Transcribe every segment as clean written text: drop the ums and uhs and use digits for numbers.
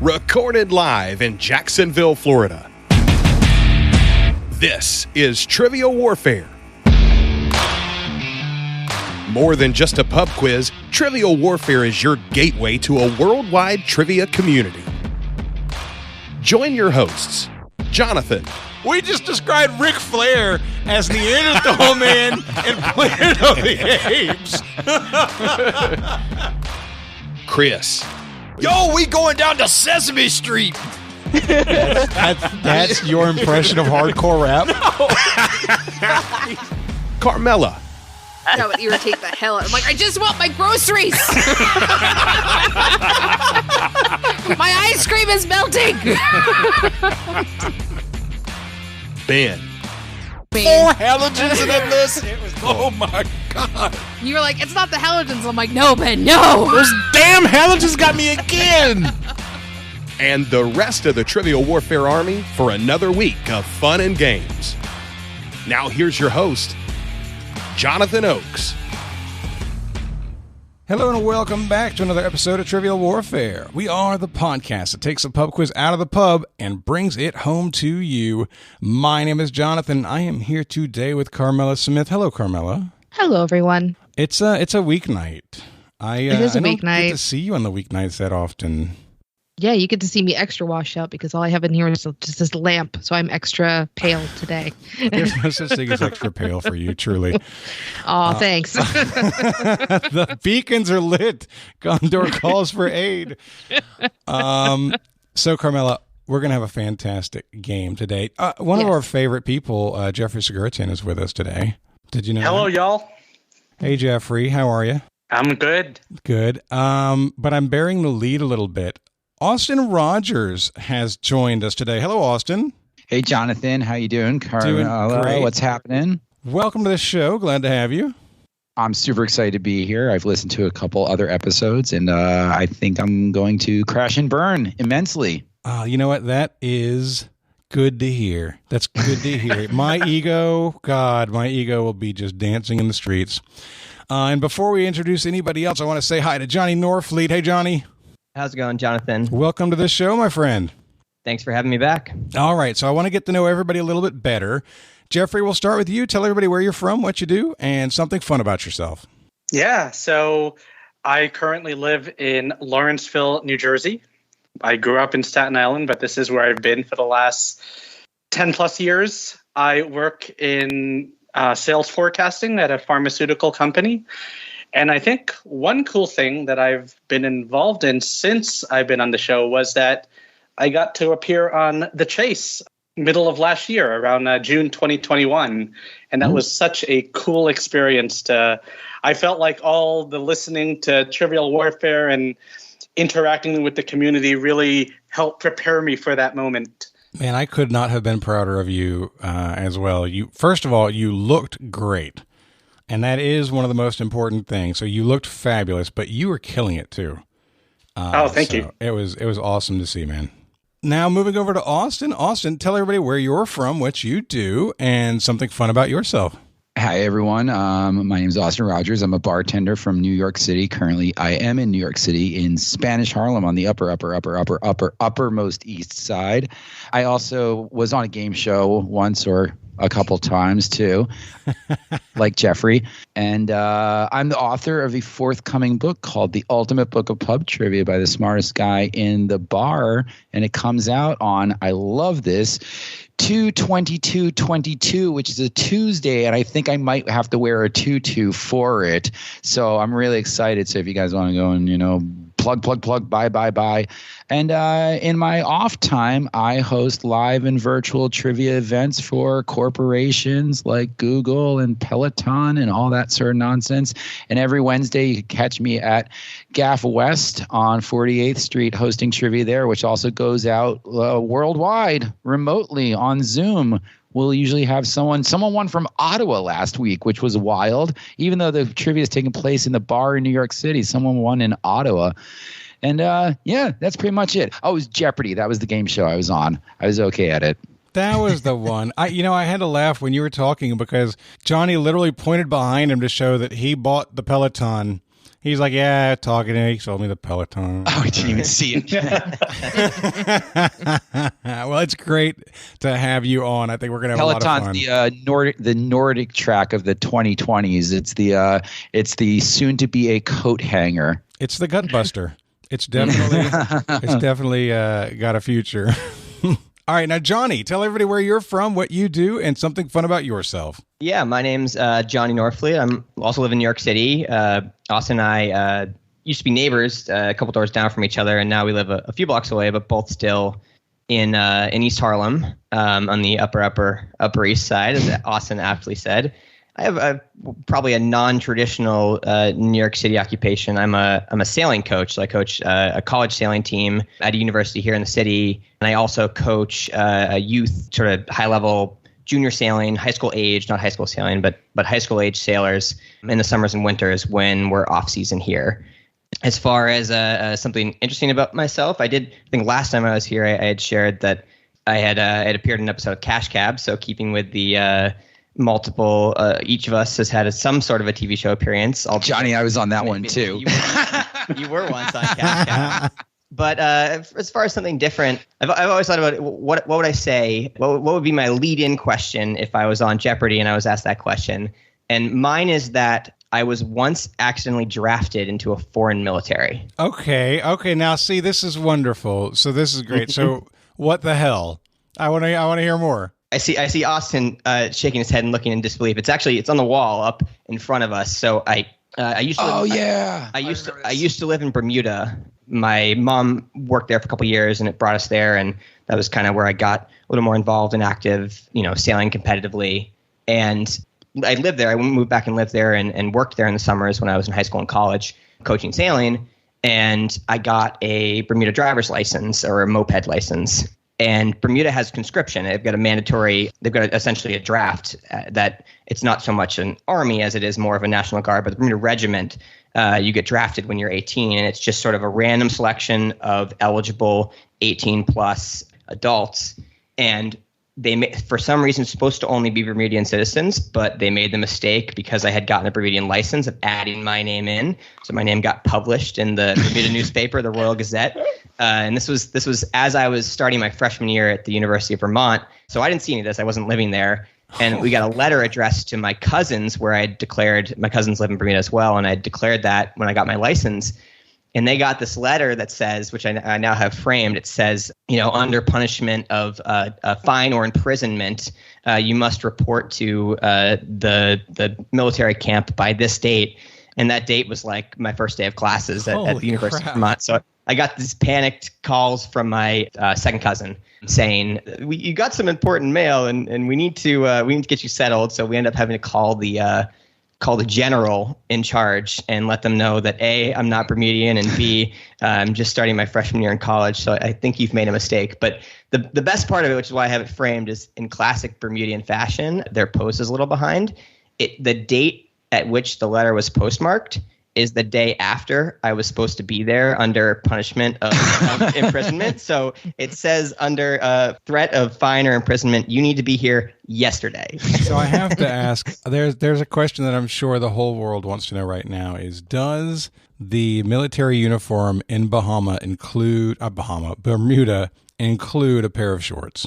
recorded live in Jacksonville, Florida. This is Trivial Warfare. More than just a pub quiz, Trivial Warfare is your gateway to a worldwide trivia community. Join your hosts, Jonathan. We just described Ric Flair as Neanderthal Man and Planet of the Apes. Chris. Yo, we going down to Sesame Street. That's your impression of hardcore rap? Carmela. That would irritate the hell out. I'm like, I just want my groceries. My ice cream is melting. Ben. 4 halogens in that list. Oh my God. You were like, it's not the halogens. I'm like, no, Ben, no. Those damn halogens got me again. And the rest of the Trivial Warfare Army for another week of fun and games. Now here's your host, Jonathan Oakes. Hello and welcome back to another episode of Trivial Warfare. We are the podcast that takes a pub quiz out of the pub and brings it home to you. My name is Jonathan. I am here today with Carmela Smith. Hello, Carmela. Hello, everyone. It's a weeknight. It is a I don't weeknight. get to see you on the weeknights that often. Yeah, you get to see me extra washed out because all I have in here is just this lamp, so I'm extra pale today. There's no such thing as extra pale for you, truly. Oh, thanks. The beacons are lit. Gondor calls for aid. So, Carmela, we're going to have a fantastic game today. One of our favorite people, Jeffrey Sigurdsson, is with us today. Did you know Hello, that? y'all. Hey, Jeffrey. How are you? I'm good. Good. But I'm bearing the lead a little bit. Austin Rogers has joined us today. Hello, Austin. Hey, Jonathan. How you doing? Doing great. What's happening? Welcome to the show. Glad to have you. I'm super excited to be here. I've listened to a couple other episodes, and I think I'm going to crash and burn immensely. You know what? That is good to hear. That's good to hear. My ego will be just dancing in the streets. And before we introduce anybody else, I want to say hi to Johnny Norfleet. Hey, Johnny. How's it going, Jonathan? Welcome to the show, my friend. Thanks for having me back. All right, so I want to get to know everybody a little bit better. Jeffrey, we'll start with you. Tell everybody where you're from, what you do, and something fun about yourself. Yeah, so I currently live in Lawrenceville, New Jersey. I grew up in Staten Island, but this is where I've been for the last 10 plus years. I work in sales forecasting at a pharmaceutical company. And I think one cool thing that I've been involved in since I've been on the show was that I got to appear on The Chase middle of last year, around June 2021. And that was such a cool experience. I felt like all the listening to Trivial Warfare and interacting with the community really helped prepare me for that moment. Man, I could not have been prouder of you as well. First of all, you looked great. And that is one of the most important things. So you looked fabulous, but you were killing it too. Thank you. It was awesome to see, man. Now moving over to Austin. Austin, tell everybody where you're from, what you do, and something fun about yourself. Hi, everyone. My name is Austin Rogers. I'm a bartender from New York City. Currently, I am in New York City in Spanish Harlem on the uppermost east side. I also was on a game show once or a couple times too, like Jeffrey. And I'm the author of a forthcoming book called The Ultimate Book of Pub Trivia by the Smartest Guy in the Bar. And it comes out on, I love this, 2/22/22, which is a Tuesday, and I think I might have to wear a tutu for it. So I'm really excited. So if you guys want to go and, plug, buy. And in my off time, I host live and virtual trivia events for corporations like Google and Peloton and all that sort of nonsense. And every Wednesday, you can catch me at Gaff West on 48th Street hosting trivia there, which also goes out worldwide, remotely on Zoom. We'll usually have someone won from Ottawa last week, which was wild. Even though the trivia is taking place in the bar in New York City, someone won in Ottawa. And that's pretty much it. Oh, it was Jeopardy. That was the game show I was on. I was okay at it. That was the one. I had to laugh when you were talking because Johnny literally pointed behind him to show that he bought the Peloton He's like, yeah, talking to me. He sold me the Peloton. Oh, I didn't even see it. Well, it's great to have you on. I think we're going to have a lot of fun. Peloton's the Nordic track of the 2020s. It's the soon to be a coat hanger. It's the gut buster. It's definitely got a future. All right, now Johnny, tell everybody where you're from, what you do, and something fun about yourself. Yeah, my name's Johnny Norfleet. I'm also live in New York City. Austin and I used to be neighbors a couple doors down from each other, and now we live a few blocks away, but both still in East Harlem on the upper East Side, as Austin aptly said. I have probably a non-traditional New York City occupation. I'm a sailing coach. So I coach a college sailing team at a university here in the city, and I also coach a youth sort of high-level junior sailing, high school age, not high school sailing, but high school age sailors in the summers and winters when we're off season here. As far as something interesting about myself, I think last time I was here, I had shared that I had appeared in an episode of Cash Cab. So keeping with the multiple, each of us has had some sort of a TV show appearance. Johnny, I was on that one too. You were once on Cash Cab. But as far as something different, I've always thought about what would I say? What would be my lead-in question if I was on Jeopardy and I was asked that question? And mine is that I was once accidentally drafted into a foreign military. Okay. Now, see, this is wonderful. So this is great. So what the hell? I want to hear more. I see Austin shaking his head and looking in disbelief. It's on the wall up in front of us. So I used to. I used to live in Bermuda. My mom worked there for a couple of years, and it brought us there, and that was kind of where I got a little more involved and active, sailing competitively. And I lived there. I moved back and lived there and worked there in the summers when I was in high school and college, coaching sailing. And I got a Bermuda driver's license or a moped license. And Bermuda has conscription. They've got essentially a draft that it's not so much an army as it is more of a National Guard, but the Bermuda regiment, you get drafted when you're 18, and it's just sort of a random selection of eligible 18 plus adults. And they, for some reason, supposed to only be Bermudian citizens, but they made the mistake because I had gotten a Bermudian license of adding my name in. So my name got published in the Bermuda newspaper, the Royal Gazette. And this was as I was starting my freshman year at the University of Vermont. So I didn't see any of this. I wasn't living there. And we got a letter addressed to my cousins where I had declared, my cousins live in Bermuda as well, and I declared that when I got my license. And they got this letter that says, which I now have framed, it says, under punishment of a fine or imprisonment, you must report to the military camp by this date. And that date was like my first day of classes at the University of Vermont. So I got these panicked calls from my second cousin saying, you got some important mail and we need to get you settled. So we ended up having to call the general in charge and let them know that A, I'm not Bermudian, and B, I'm just starting my freshman year in college. So I think you've made a mistake. But the best part of it, which is why I have it framed, is in classic Bermudian fashion, their post is a little behind. The date at which the letter was postmarked is the day after I was supposed to be there under punishment of imprisonment. So it says under threat of fine or imprisonment, you need to be here yesterday. So I have to ask, there's a question that I'm sure the whole world wants to know right now is, does the military uniform in Bermuda include a pair of shorts?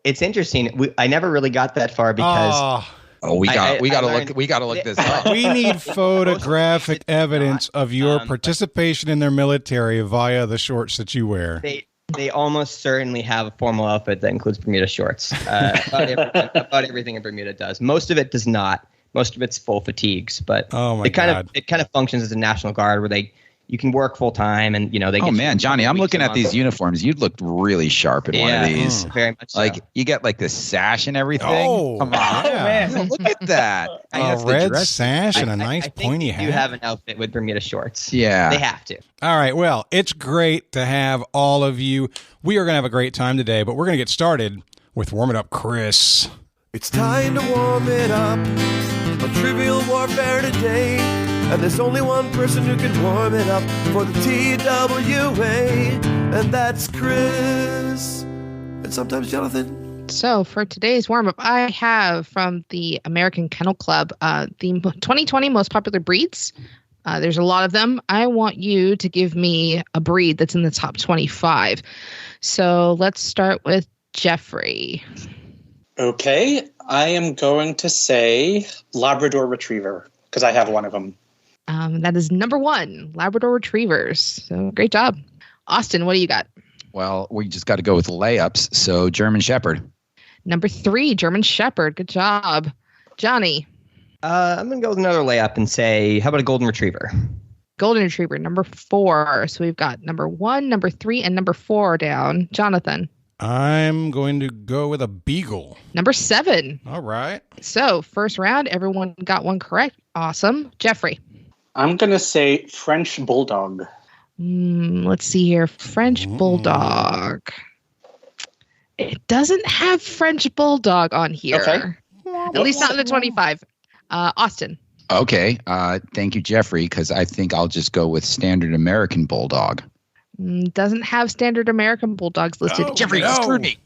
It's interesting. I never really got that far because... we gotta look this up. We need photographic evidence of your participation in their military via the shorts that you wear. They almost certainly have a formal outfit that includes Bermuda shorts. About everything in Bermuda does. Most of it does not. Most of it's full fatigues, but it kind of functions as a National Guard where you can work full time, and they. Oh man, Johnny, I'm looking at these uniforms. You'd look really sharp in one of these. Very much. So. Like you get like the sash and everything. Oh, come on, man, look at that. A red sash and a nice pointy hat. You have an outfit with Bermuda shorts. Yeah, they have to. All right, well, it's great to have all of you. We are going to have a great time today, but we're going to get started with Warm It Up, Chris. It's time to warm it up on Trivial Warfare today. And there's only one person who can warm it up for the TWA, and that's Chris. And sometimes Jonathan. So for today's warm-up, I have from the American Kennel Club the 2020 most popular breeds. There's a lot of them. I want you to give me a breed that's in the top 25. So let's start with Jeffrey. Okay, I am going to say Labrador Retriever because I have one of them. That is number 1, Labrador Retrievers. So great job. Austin, what do you got? Well, we just got to go with layups. So German Shepherd. Number 3, German Shepherd. Good job. Johnny. I'm going to go with another layup and say, how about a Golden Retriever? Golden Retriever, number 4. So we've got number 1, number 3, and number 4 down. Jonathan. I'm going to go with a Beagle. Number 7. All right. So first round, everyone got one correct. Awesome. Jeffrey. I'm going to say French Bulldog. Let's see here. French Bulldog. It doesn't have French Bulldog on here. Okay. At least not in the 25. Austin. Okay. Thank you, Jeffrey, because I think I'll just go with standard American Bulldog. Doesn't have standard American Bulldogs listed. Oh, Jeffrey, no. screwed me.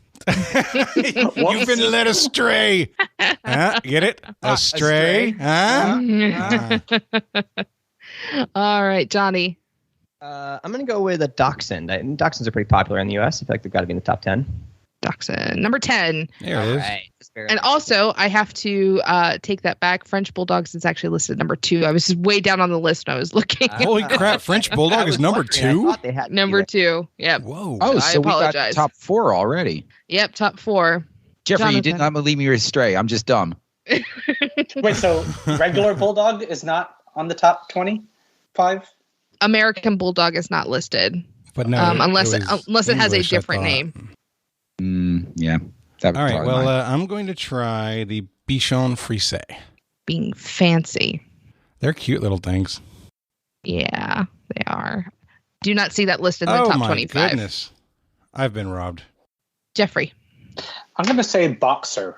You've been led astray. Huh? Get it? Astray? Huh? All right, Johnny. I'm going to go with a Dachshund. Dachshunds are pretty popular in the U.S. I feel like they've got to be in the top 10. Dachshund. Number 10. There it is. Right. And also, I have to take that back. French Bulldogs is actually listed number 2. I was just way down on the list when I was looking. Holy crap. French Bulldog is number 2? Number 2. Yep. Whoa. Oh, I so we got apologize. top 4 already. Yep, top 4. Jeffrey, you Jonathan. did not leave me astray. I'm just dumb. Wait, so regular Bulldog is not on the top 25? American Bulldog is not listed. But no, unless it has a English, I different thought. name. Yeah. That was All right. probably Well, mine. I'm going to try the Bichon Frise. Being fancy. They're cute little things. Yeah, they are. Do not see that listed in the top my 25. goodness. I've been robbed. Jeffrey. I'm going to say Boxer.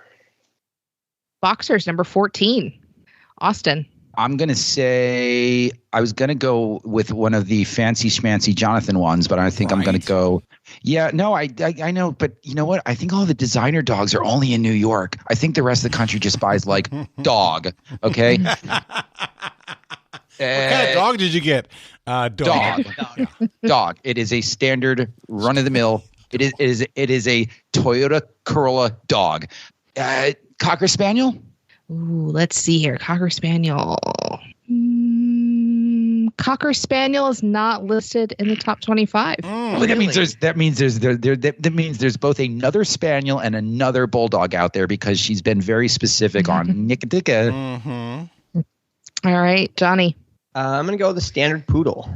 Boxers, number 14. Austin. I'm going to say I was going to go with one of the fancy schmancy Jonathan ones, but I think I'm going Right. to go. Yeah, no, I know. But you know what? I think all the designer dogs are only in New York. I think the rest of the country just buys like dog. Okay. What kind of dog did you get? Dog. Dog. It is a standard run of the mill. It is a Toyota Corolla dog. Cocker Spaniel? Ooh, let's see here. Cocker Spaniel. Cocker Spaniel is not listed in the top 25. Well, that means there's both another Spaniel and another Bulldog out there because she's been very specific on Nickatica. Mm-hmm. All right, Johnny. I'm going to go with the standard Poodle.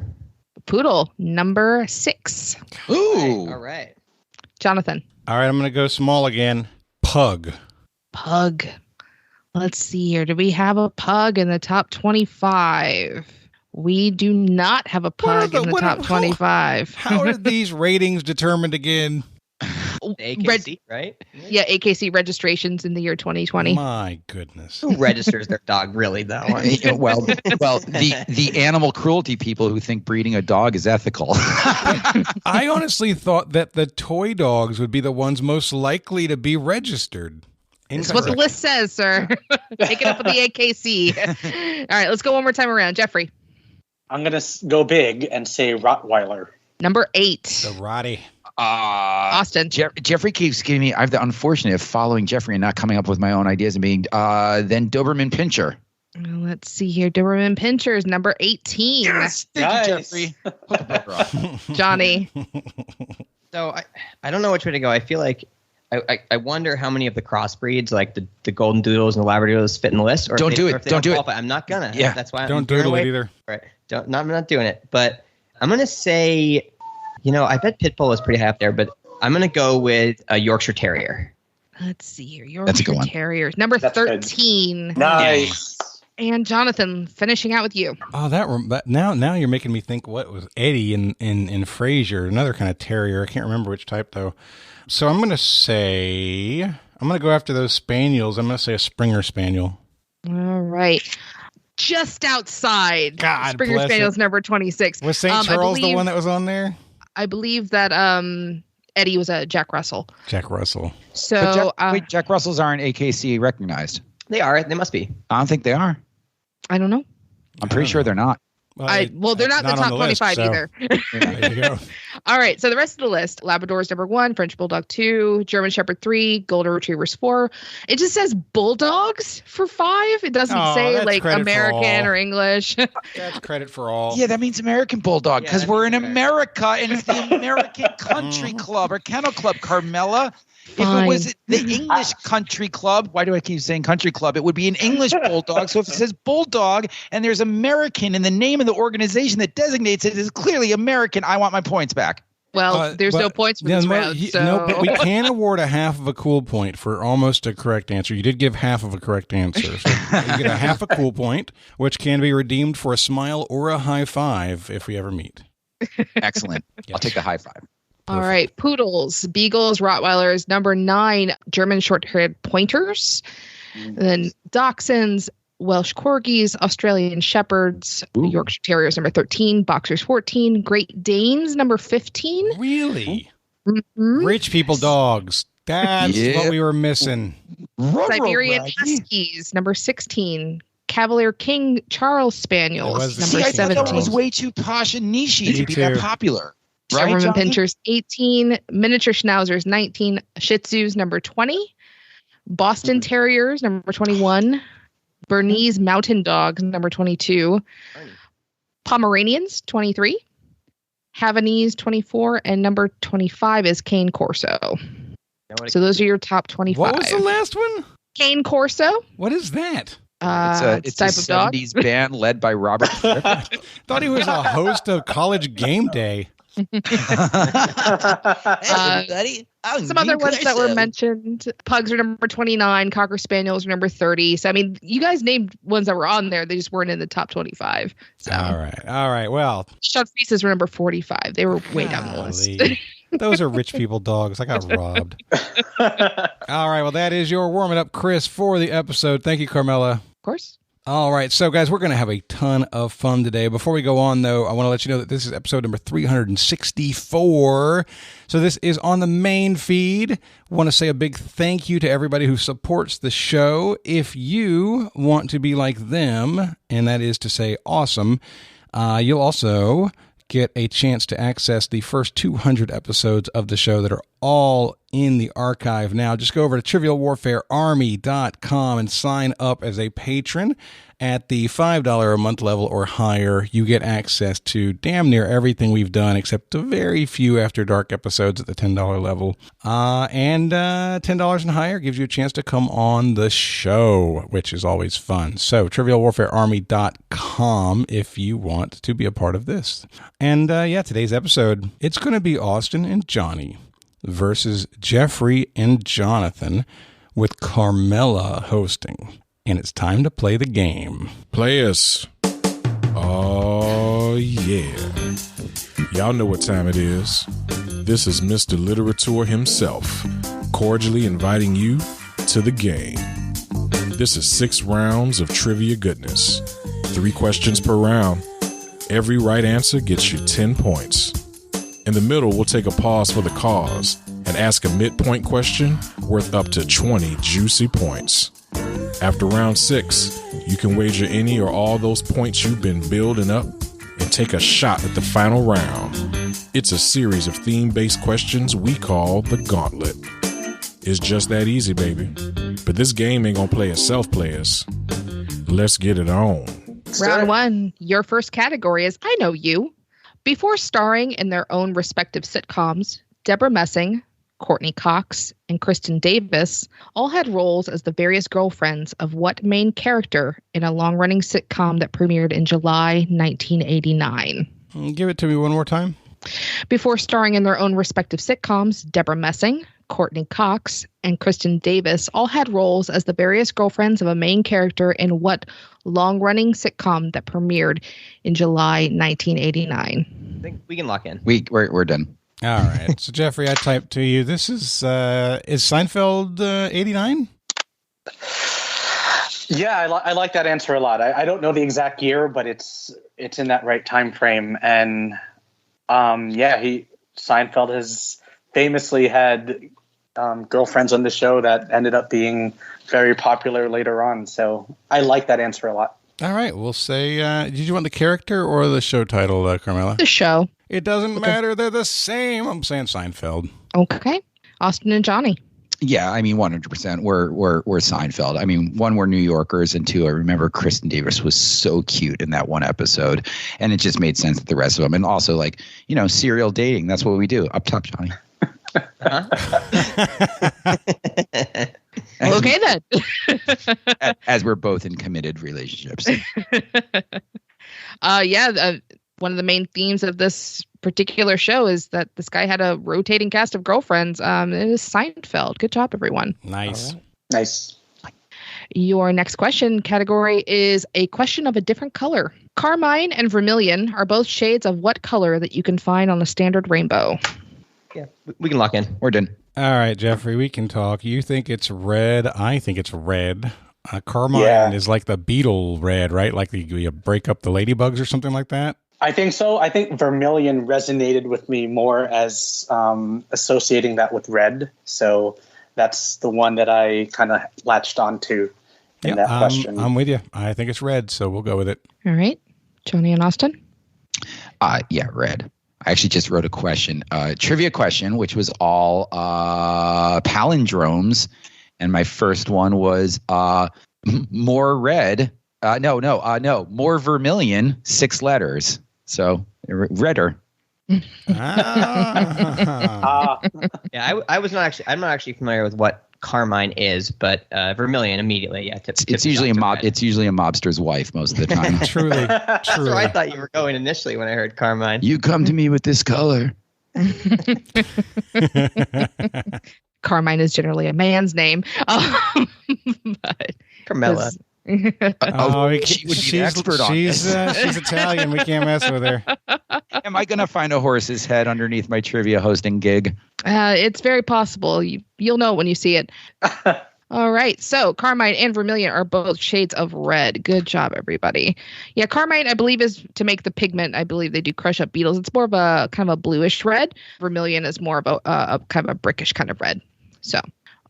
Poodle, number 6. Ooh. All right. Jonathan. All right. I'm going to go small again. Pug. Pug. Let's see here. Do we have a pug in the top 25? We do not have a pug in the top 25. How are these ratings determined again? The AKC, right? Yeah, AKC registrations in the year 2020. My goodness. Who registers their dog, really, though? well, the animal cruelty people who think breeding a dog is ethical. I honestly thought that the toy dogs would be the ones most likely to be registered. That's what the list says, sir. Take it up with the AKC. All right, let's go one more time around. Jeffrey. I'm going to go big and say Rottweiler. Number 8. The Roddy. Austin. Jeffrey keeps giving me. I have the unfortunate of following Jeffrey and not coming up with my own ideas and being. Then Doberman Pinscher. Let's see here. Doberman Pinscher is number 18. Yes, thank you, Jeffrey. Johnny. So I don't know which way to go. I feel like I wonder how many of the crossbreeds, like the Golden Doodles and the Labradoodles, fit in the list. Or Don't do it. Don't do it. I'm not gonna. Yeah. That's why. Don't doodle it either. Right. I'm not doing it. But I'm gonna say, I bet Pitbull is pretty high up there, but I'm gonna go with a Yorkshire Terrier. Let's see here. That's a good Yorkshire one. Terriers. Number That's 13. Nice. And Jonathan, finishing out with you. Oh, that now you're making me think. What was Eddie in Frasier? Another kind of terrier. I can't remember which type though. So I'm gonna go after those spaniels. I'm gonna say a Springer Spaniel. All right. Just outside. God Springer bless Spaniel's it. number 26. Was St. Charles the one that was on there? I believe that Eddie was a Jack Russell. Jack Russell. So But Jack Russells aren't AKC recognized. They are. They must be. I don't think they are. I don't know. I'm pretty sure they're not. Well, they're not the top 25 either. There you go. All right. So the rest of the list: Labrador's number 1, French Bulldog 2, German Shepherd 3, Golden Retrievers 4. It just says Bulldogs for 5. It doesn't say like American or English. That's credit for all. Yeah, that means American Bulldog because we're in America and it's the American Country Club or Kennel Club, Carmela. Fine. If it was the English Country Club, why do I keep saying Country Club? It would be an English Bulldog. So if it says Bulldog and there's American in the name of the organization that designates it is clearly American, I want my points back. Well, there's no points for this round. No, but we can award a half of a cool point for almost a correct answer. You did give half of a correct answer. So you get a half a cool point, which can be redeemed for a smile or a high five if we ever meet. Excellent. Yes. I'll take the high five. All right. Poodles, Beagles, Rottweilers, number 9, German short-haired pointers. And then Dachshunds, Welsh Corgis, Australian Shepherds, Yorkshire Terriers, number 13, Boxers 14, Great Danes, number 15. Really? Mm-hmm. Rich people dogs. That's what we were missing. Siberian Huskies, number 16. Cavalier King Charles Spaniels, number 17. I thought that was way too posh and niche to be that popular. Doberman Pinschers 18, Miniature Schnauzers 19, Shih Tzus number 20, Boston Terriers number 21, Bernese Mountain Dogs number 22, Pomeranians 23, Havanese 24, and number 25 is Cane Corso. So those are your top 25. What was the last one? Cane Corso. What is that? It's a 70s band led by Robert Fripp. Thought he was a host of College Game Day. Hey, everybody. Some other ones that were mentioned: Pugs are number 29, Cocker Spaniels are number 30. So I mean, you guys named ones that were on there; they just weren't in the top 25. So. All right. Well, Shut Faces were number 45. They were way down the list. Those are rich people dogs. I got robbed. All right. Well, that is your warming up, Chris, for the episode. Thank you, Carmela. Of course. All right. So, guys, we're going to have a ton of fun today. Before we go on, though, I want to let you know that this is episode number 364. So this is on the main feed. I want to say a big thank you to everybody who supports the show. If you want to be like them, and that is to say awesome, you'll also get a chance to access the first 200 episodes of the show that are all in the archive now. Just go over to trivialwarfarearmy.com and sign up as a patron. At the $5 a month level or higher, you get access to damn near everything we've done, except a very few After Dark episodes at the $10 level. And $10 and higher gives you a chance to come on the show, which is always fun. So, trivialwarfarearmy.com if you want to be a part of this. And today's episode, it's going to be Austin and Johnny versus Jeffrey and Jonathan, with Carmela hosting. And it's time to play the game. Players. Oh, yeah. Y'all know what time it is. This is Mr. Literature himself, cordially inviting you to the game. This is 6 rounds of trivia goodness. 3 questions per round. Every right answer gets you 10 points. In the middle, we'll take a pause for the cause and ask a midpoint question worth up to 20 juicy points. After round 6, you can wager any or all those points you've been building up and take a shot at the final round. It's a series of theme-based questions we call the Gauntlet. It's just that easy, baby. But this game ain't gonna play itself, players. Let's get it on. Round 1, your first category is I Know You. Before starring in their own respective sitcoms, Deborah Messing, Courtney Cox, and Kristen Davis all had roles as the various girlfriends of what main character in a long-running sitcom that premiered in July 1989? Give it to me one more time. Before starring in their own respective sitcoms, Deborah Messing, Courtney Cox, and Kristen Davis all had roles as the various girlfriends of a main character in what long-running sitcom that premiered in July 1989? I think we can lock in. We're done. All right. So, Jeffrey, I typed to you. This is Seinfeld 89? Yeah, I like that answer a lot. I don't know the exact year, but it's in that right time frame. And Seinfeld has famously had girlfriends on the show that ended up being very popular later on. So I like that answer a lot. All right, we'll say, did you want the character or the show title, Carmela? The show. It doesn't matter. They're the same. I'm saying Seinfeld. Okay. Austin and Johnny. Yeah, I mean, 100%. We're Seinfeld. I mean, one, we're New Yorkers, and two, I remember Kristen Davis was so cute in that one episode, and it just made sense with the rest of them. And also, like, serial dating. That's what we do. Up top, Johnny. Okay, then. As we're both in committed relationships. One of the main themes of this particular show is that this guy had a rotating cast of girlfriends. It is Seinfeld. Good job, everyone. Nice. Right. Nice. Your next question category is a question of a different color. Carmine and vermilion are both shades of what color that you can find on a standard rainbow? Yeah, we can lock in. We're done. All right, Jeffrey, we can talk. You think it's red. I think it's red. Carmine is like the beetle red, right? Like you break up the ladybugs or something like that? I think so. I think vermilion resonated with me more as associating that with red. So that's the one that I kind of latched onto in that question. I'm with you. I think it's red, so we'll go with it. All right. Johnny and Austin? Yeah, red. I actually just wrote a question, trivia question, which was all palindromes. And my first one was more red. More vermilion, 6 letters. So redder. Yeah, I'm not actually familiar with what carmine is, but vermilion immediately. Yeah, it's usually a mob. It's usually a mobster's wife most of the time. Truly. That's where I thought you were going initially when I heard carmine. You come to me with this color. Carmine is generally a man's name, but Carmela. She's expert on this. She's Italian. We can't mess with her. Am I going to find a horse's head underneath my trivia hosting gig? It's very possible. You'll know when you see it. All right. So carmine and vermilion are both shades of red. Good job, everybody. Yeah, carmine, I believe, is to make the pigment. I believe they do crush up beetles. It's more of a kind of a bluish red. Vermilion is more of a kind of a brickish kind of red. So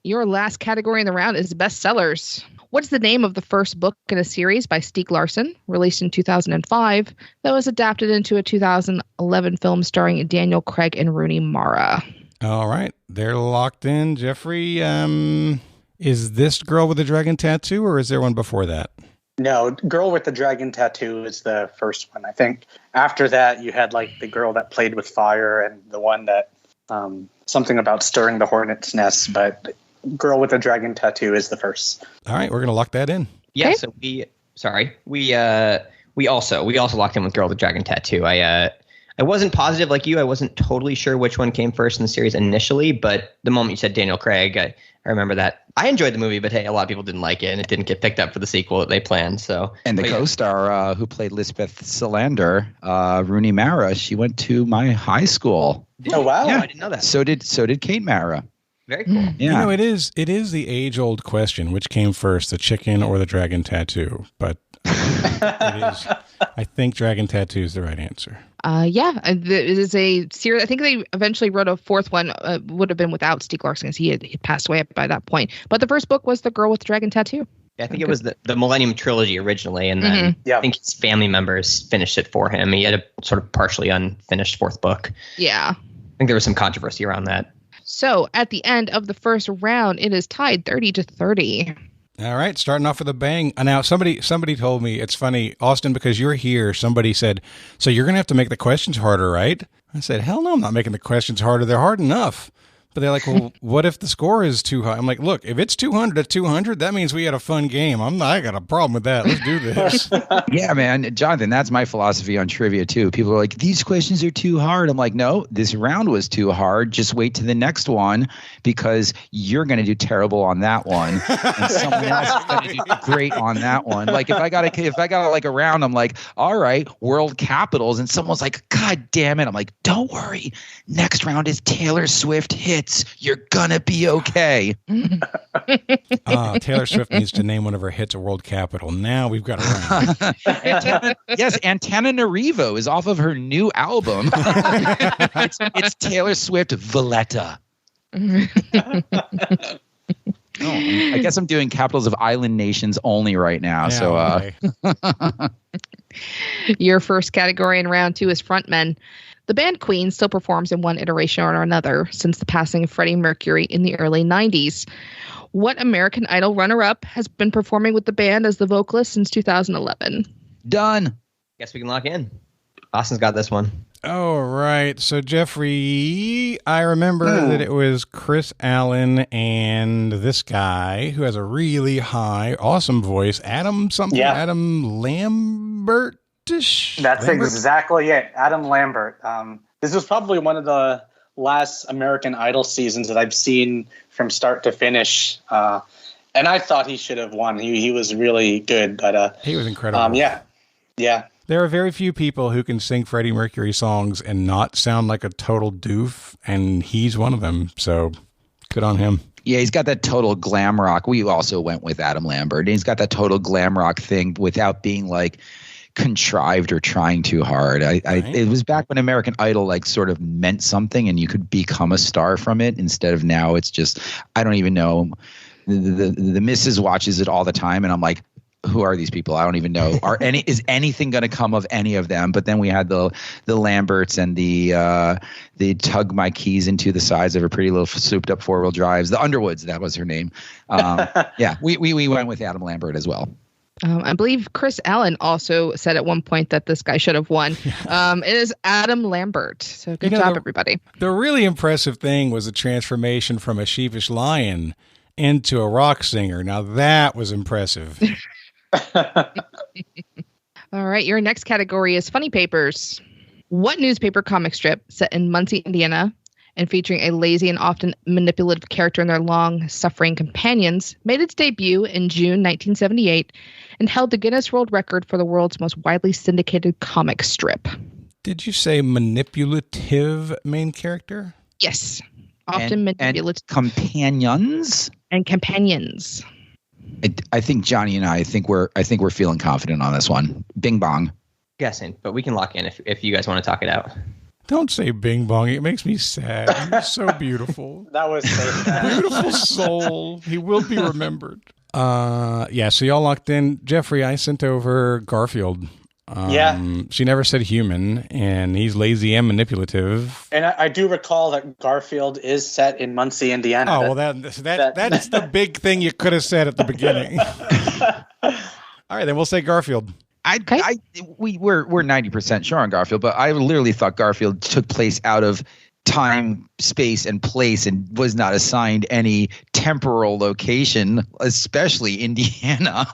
your last category in the round is bestsellers. What's the name of the first book in a series by Stieg Larsson, released in 2005, that was adapted into a 2011 film starring Daniel Craig and Rooney Mara? All right. They're locked in. Jeffrey, is this Girl with the Dragon Tattoo, or is there one before that? No, Girl with the Dragon Tattoo is the first one. I think after that, you had like the girl that played with fire and the one that something about stirring the hornet's nest, but Girl with a Dragon Tattoo is the first. All right, we're going to lock that in. Yeah, okay. So we also locked in with Girl with a Dragon Tattoo. I wasn't positive like you. I wasn't totally sure which one came first in the series initially, but the moment you said Daniel Craig, I remember that. I enjoyed the movie, but hey, a lot of people didn't like it, and it didn't get picked up for the sequel that they planned. So, and the co-star who played Lisbeth Salander, Rooney Mara, she went to my high school. Oh wow! Yeah. I didn't know that. So did Kate Mara. Very cool. Yeah. It is the age-old question, which came first, the chicken or the dragon tattoo? But I think Dragon Tattoo is the right answer. It is a series. I think they eventually wrote a fourth one, would have been without Stieg Larsson, because he had passed away by that point. But the first book was The Girl with the Dragon Tattoo. Yeah, I think it was the Millennium Trilogy originally, and then I think his family members finished it for him. He had a sort of partially unfinished fourth book. Yeah. I think there was some controversy around that. So at the end of the first round, it is tied 30-30. All right, starting off with a bang. Now, somebody told me, it's funny, Austin, because you're here, somebody said, so you're going to have to make the questions harder, right? I said, hell no, I'm not making the questions harder. They're hard enough. But they're like, well, what if the score is too high? I'm like, look, if it's 200-200, that means we had a fun game. I got a problem with that. Let's do this. Yeah, man. Jonathan, that's my philosophy on trivia, too. People are like, these questions are too hard. I'm like, no, this round was too hard. Just wait to the next one, because you're going to do terrible on that one. And someone else is going to do great on that one. Like, if I got like a round, I'm like, all right, world capitals. And someone's like, God damn it. I'm like, don't worry. Next round is Taylor Swift hits. You're gonna be okay. Taylor Swift needs to name one of her hits a world capital. Now we've got a round. Antananarivo is off of her new album. It's Taylor Swift Valletta. Oh, I guess I'm doing capitals of island nations only right now. Yeah, so, Your first category in round 2 is frontmen. The band Queen still performs in one iteration or another since the passing of Freddie Mercury in the early 90s. What American Idol runner-up has been performing with the band as the vocalist since 2011? done. Guess we can lock in. Austin's got this one. Oh, right. So, Jeffrey, I remember that it was Chris Allen and this guy who has a really high, awesome voice. Adam something? Yeah. Adam Lambert? That's Lambert? exactly it. Adam Lambert. This was probably one of the last American Idol seasons that I've seen from start to finish. And I thought he should have won. He was really good. But He was incredible. Yeah. There are very few people who can sing Freddie Mercury songs and not sound like a total doof, and he's one of them. So, good on him. Yeah, he's got that total glam rock. We also went with Adam Lambert. He's got that total glam rock thing without being like contrived or trying too hard. It was back when American Idol like sort of meant something and you could become a star from it, instead of now it's just, I don't even know. The missus watches it all the time and I'm like, who are these people? I don't even know. Is anything going to come of any of them? But then we had the Lamberts and the tug my keys into the sides of her pretty little souped up 4-wheel drives. The Underwoods, that was her name. Yeah, we went with Adam Lambert as well. I believe Chris Allen also said at one point that this guy should have won. It is Adam Lambert. So good job, everybody. The really impressive thing was the transformation from a sheepish lion into a rock singer. Now that was impressive. All right, your next category is funny papers. What newspaper comic strip set in Muncie, Indiana, and featuring a lazy and often manipulative character and their long-suffering companions, made its debut in June 1978 and held the Guinness World Record for the world's most widely syndicated comic strip? Did you say manipulative main character? Yes, often manipulative. And companions? And companions. I think Johnny and I think we're feeling confident on this one. Bing bong. Guessing, but we can lock in if you guys want to talk it out. Don't say bing bong. It makes me sad. You're so beautiful. That was so sad. Beautiful soul. He will be remembered. Yeah, so y'all locked in. Jeffrey, I sent over Garfield. She never said human, and he's lazy and manipulative. And I do recall that Garfield is set in Muncie, Indiana. Oh, well, that's the big thing you could have said at the beginning. All right, then we'll say Garfield. We're 90% sure on Garfield, but I literally thought Garfield took place out of time, space, and place and was not assigned any temporal location, especially Indiana.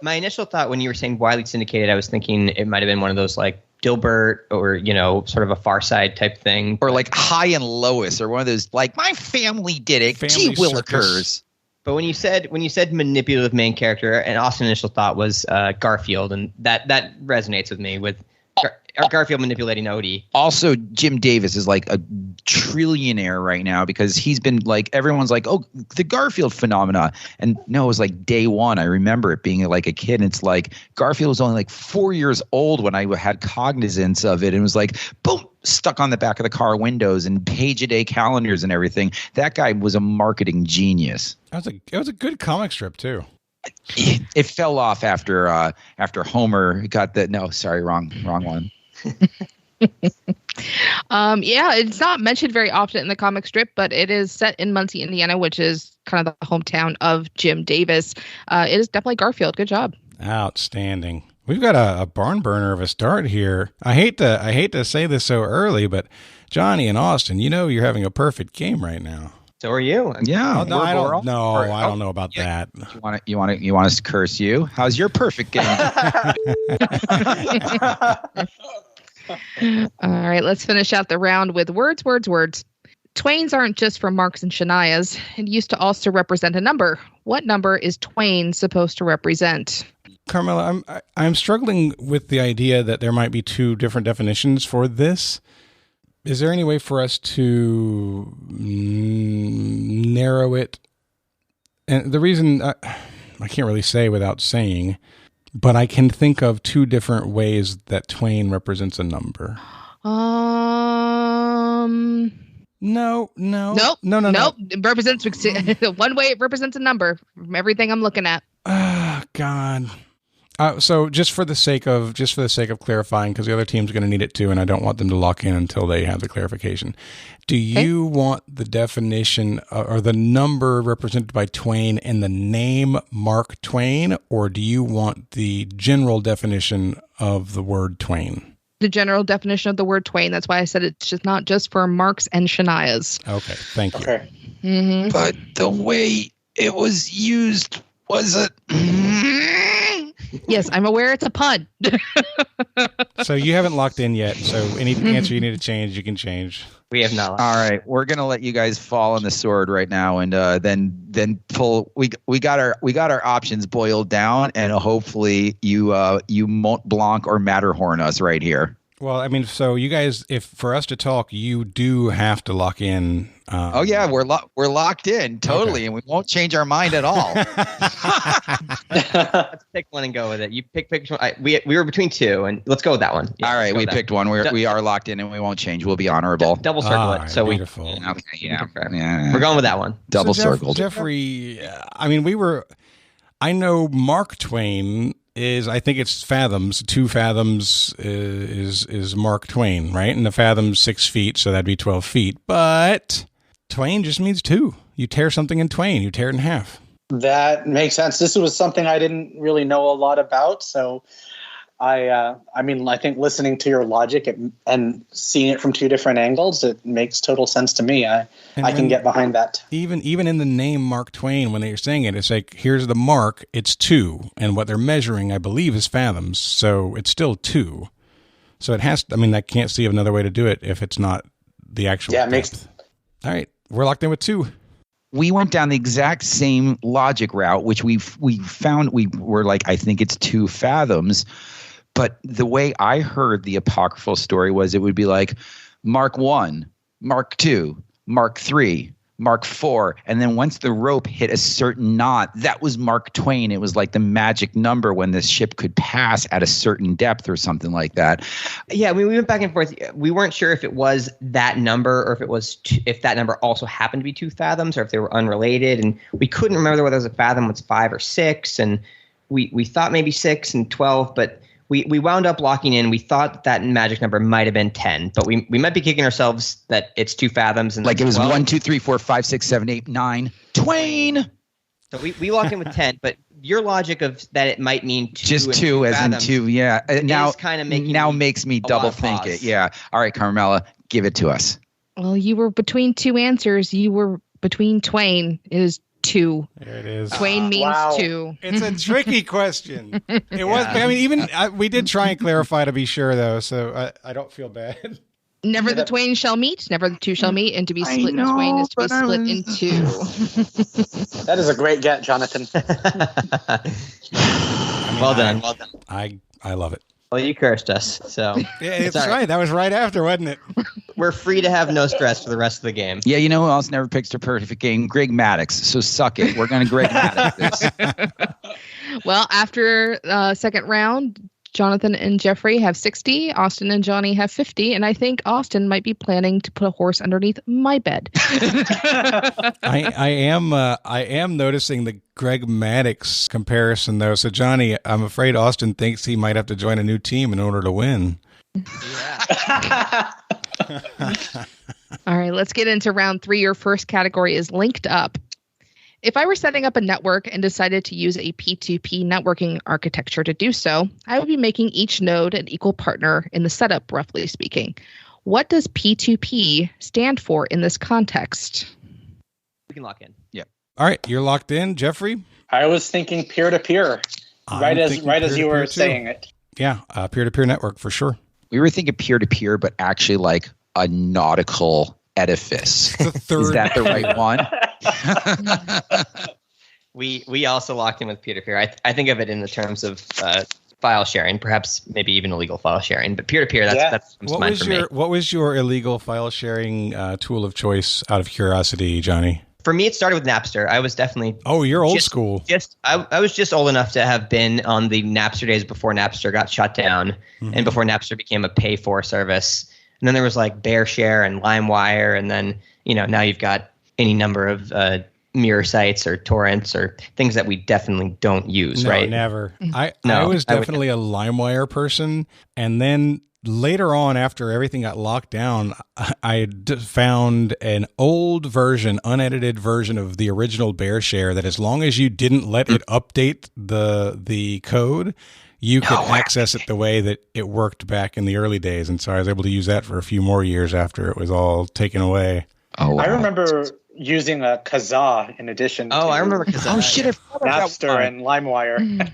my initial thought when you were saying widely syndicated, I was thinking it might have been one of those like Dilbert or, sort of a Far Side type thing. Or like High and Lois or one of those like my family did it. Family Gee Circus. willikers. But when you said manipulative main character, and Austin's initial thought was Garfield, and that resonates with me with Garfield manipulating Odie. Also, Jim Davis is like a trillionaire right now because he's been like, everyone's like, oh, the Garfield phenomena. And no, it was like day one. I remember it being like a kid. And it's like Garfield was only like 4 years old when I had cognizance of it. And it was like, boom, stuck on the back of the car windows and page-a-day calendars and everything. That guy was a marketing genius. It was a good comic strip, too. It fell off after Homer got the – no, sorry, wrong one. Yeah, it's not mentioned very often in the comic strip, but it is set in Muncie, Indiana, which is kind of the hometown of Jim Davis. It is definitely Garfield. Good job. Outstanding. We've got a barn burner of a start here. I hate to say this so early, but Johnny and Austin, you're having a perfect game right now. So are you? Yeah. No, I don't know about that. You want us to curse you? How's your perfect game? All right, let's finish out the round with words. Twains aren't just for Marks and Shanias. It used to also represent a number. What number is Twain supposed to represent? Carmela, I'm struggling with the idea that there might be two different definitions for this. Is there any way for us to narrow it? And the reason I can't really say without saying, but I can think of two different ways that Twain represents a number. No. Nope. It represents one way. It represents a number from everything I'm looking at. Oh, God. So just for the sake of clarifying, because the other team's going to need it too, and I don't want them to lock in until they have the clarification. Do you want the definition or the number represented by Twain in the name Mark Twain, or do you want the general definition of the word Twain? The general definition of the word Twain. That's why I said it's just not just for Marks and Shanias. Okay, thank you. Okay. Mm-hmm. But the way it was used was it. Yes, I'm aware it's a pun. So you haven't locked in yet. So any answer you need to change, you can change. We have not. All right, we're gonna let you guys fall on the sword right now, and then pull. We got our options boiled down, and hopefully you Mont Blanc or Matterhorn us right here. Well, I mean, so you guys, if for us to talk, you do have to lock in. Oh yeah, we're locked in totally, and we won't change our mind at all. Let's pick one and go with it. You pick one. We were between two, and let's go with that one. Yeah, all right, we picked one. We are locked in, and we won't change. We'll be honorable. Double circle it. So beautiful. Okay, yeah. We're going with that one. Double circled. Jeffrey, I mean, I know Mark Twain is, I think it's fathoms. 2 fathoms is Mark Twain, right? And the fathom's 6 feet, so that'd be 12 feet. But Twain just means 2. You tear something in twain, you tear it in half. That makes sense. This was something I didn't really know a lot about, so I think listening to your logic and seeing it from 2 different angles, it makes total sense to me. I can get behind that. Even in the name Mark Twain, when they're saying it, it's like, here's the mark, it's 2. And what they're measuring, I believe, is fathoms. So it's still 2. So it has, I can't see another way to do it if it's not the actual depth. All right, we're locked in with 2. We went down the exact same logic route, which we found we were like, I think it's 2 fathoms. But the way I heard the apocryphal story was it would be like Mark 1, Mark 2, Mark 3, Mark 4. And then once the rope hit a certain knot, that was Mark Twain. It was like the magic number when the ship could pass at a certain depth or something like that. Yeah, we went back and forth. We weren't sure if it was that number or if that number also happened to be 2 fathoms or if they were unrelated. And we couldn't remember whether it was a fathom was 5 or 6. And we thought maybe 6 and 12, but we wound up locking in. We thought that magic number might have been 10, but we might be kicking ourselves that it's 2 fathoms. And like it was 1, 2, 3, 4, 5, 6, 7, 8, 9. Twain! So we locked in with 10, but your logic of that it might mean 2. Just 2 as in 2, yeah. Now makes me double think it. Yeah. All right, Carmela, give it to us. Well, you were between 2 answers. You were between Twain. It is 2. There it is. Twain means 2. It's a tricky question. It was. I mean, we did try and clarify to be sure, though, so I don't feel bad. Never the twain shall meet. Never the 2 shall meet. And to be split in twain is to be split in 2. That is a great get, Jonathan. Well done. I love it. Well, you cursed us, so yeah, it's right. That was right after, wasn't it? We're free to have no stress for the rest of the game. Yeah, you know who else never picks their perfect game? Greg Maddox. So suck it. We're going to Greg Maddox this. Well, after second round, Jonathan and Jeffrey have 60. Austin and Johnny have 50. And I think Austin might be planning to put a horse underneath my bed. I am noticing the Greg Maddox comparison, though. So, Johnny, I'm afraid Austin thinks he might have to join a new team in order to win. Yeah. All right, let's get into round 3. Your first category is linked up. If I were setting up a network and decided to use a P2P networking architecture to do so, I would be making each node an equal partner in the setup, roughly speaking. What does P2P stand for in this context? We can lock in. Yeah. All right, you're locked in, Jeffrey? I was thinking peer-to-peer, right as you were saying it. Yeah, peer-to-peer network for sure. We were thinking peer-to-peer, but actually like a nautical edifice. Is that the right one? We also locked in with peer-to-peer. I think of it in the terms of file sharing, perhaps maybe even illegal file sharing, but peer-to-peer, that's comes to mind for me. What was your illegal file sharing tool of choice out of curiosity, Johnny? For me, it started with Napster. I was definitely... Oh, you're old school. I was just old enough to have been on the Napster days before Napster got shut down and before Napster became a pay-for service. And then there was like BearShare and LimeWire, and then now you've got any number of mirror sites or torrents or things that we definitely don't use, right? Never. I was definitely a LimeWire person, and then later on, after everything got locked down, I found an old version, unedited version of the original BearShare that as long as you didn't let it update the code, you could access it the way that it worked back in the early days. And so I was able to use that for a few more years after it was all taken away. Oh, wow. I remember using a Kazaa in addition to I remember Kazaa. Oh, shit. Napster and LimeWire.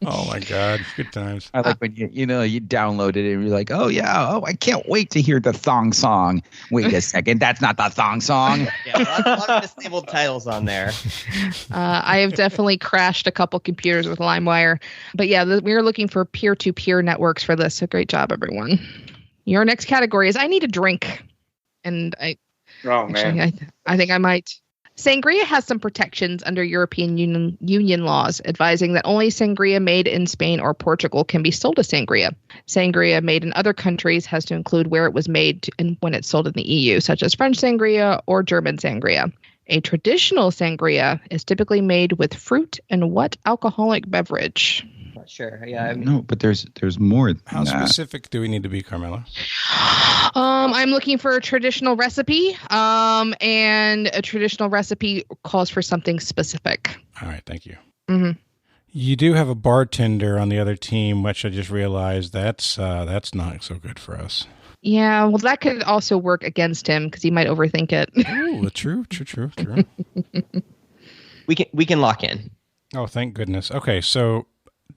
Oh, my God. Good times. I like when you download it and you're like, I can't wait to hear the thong song. Wait a second, that's not the thong song. Yeah, a lot of disabled titles on there. I have definitely crashed a couple computers with LimeWire. But yeah, we were looking for peer-to-peer networks for this. So great job, everyone. Your next category is I need a drink. And I think I might. Sangria has some protections under European Union laws, advising that only sangria made in Spain or Portugal can be sold as sangria. Sangria made in other countries has to include where it was made and when it's sold in the EU, such as French sangria or German sangria. A traditional sangria is typically made with fruit and what alcoholic beverage? Not sure. Yeah. No, but there's more than How that. specific do we need to be, Carmela? I'm looking for a traditional recipe, and a traditional recipe calls for something specific. All right, thank you. Mm-hmm. You do have a bartender on the other team, which I just realized that's not so good for us. Yeah, well, that could also work against him because he might overthink it. Oh, true. We can lock in. Oh, thank goodness. Okay, so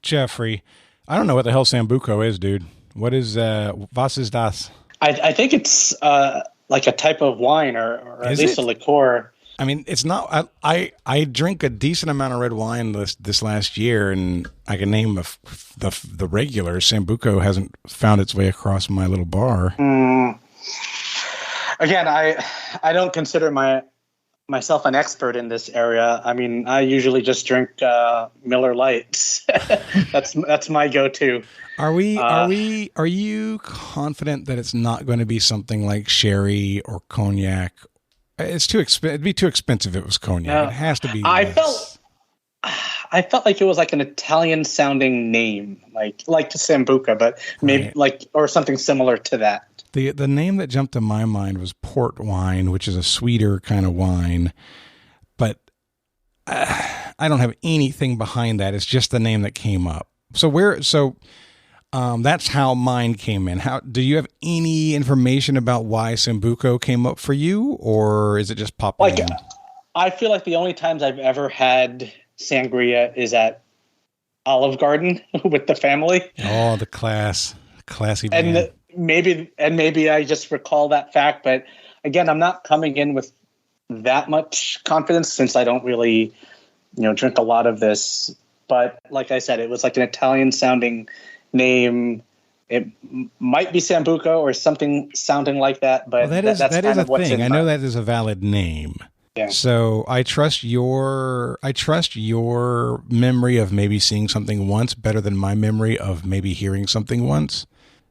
Jeffrey, I don't know what the hell Sambuco is, dude. What is was ist das? I think it's like a type of wine or at least a liqueur. I mean, it's not. I drink a decent amount of red wine this last year, and I can name the regular. Sambuco hasn't found its way across my little bar. Again, I don't consider myself an expert in this area. I mean, I usually just drink Miller Lights. That's my go-to. Are you confident that it's not going to be something like sherry or cognac? It's too expensive. It'd be too expensive if it was cognac. It has to be. I felt like it was like an Italian-sounding name, like the Sambuca, but maybe or something similar to that. The name that jumped to my mind was port wine, which is a sweeter kind of wine, but I don't have anything behind that. It's just the name that came up. That's how mine came in. Do you have any information about why Sambuco came up for you, or is it just popping in? I feel like the only times I've ever had sangria is at Olive Garden with the family. Oh, the classy band. And maybe I just recall that fact, but again, I'm not coming in with that much confidence since I don't really, drink a lot of this. But like I said, it was like an Italian-sounding name. It might be Sambuco or something sounding like that, but that's that is kind a of what's thing. in I know that is a valid name. Yeah. So I trust your memory of maybe seeing something once better than my memory of maybe hearing something once.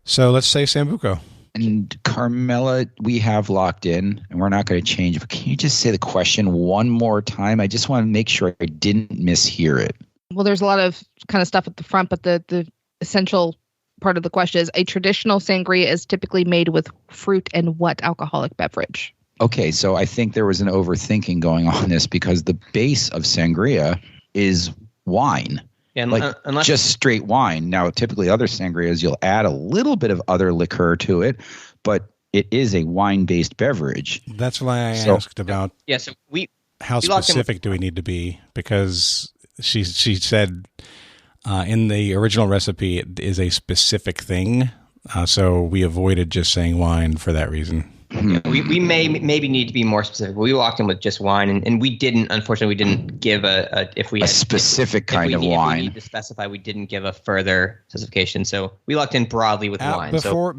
So let's say Sambuco. And Carmela, we have locked in, and we're not going to change. But can you just say the question one more time? I just want to make sure I didn't mishear it. Well, there's a lot of kind of stuff at the front, but the essential part of the question is a traditional sangria is typically made with fruit and what alcoholic beverage? Okay, so I think there was an overthinking going on this because the base of sangria is wine. Yeah, just straight wine. Now, typically other sangrias, you'll add a little bit of other liqueur to it, but it is a wine-based beverage. That's why I asked about how specific do we need to be? Because she said in the original recipe it is a specific thing, so we avoided just saying wine for that reason. We maybe need to be more specific. We walked in with just wine, and we didn't. Unfortunately, we didn't give a specific kind of wine. If we need to specify, we didn't give a further specification. So we locked in broadly with wine. Before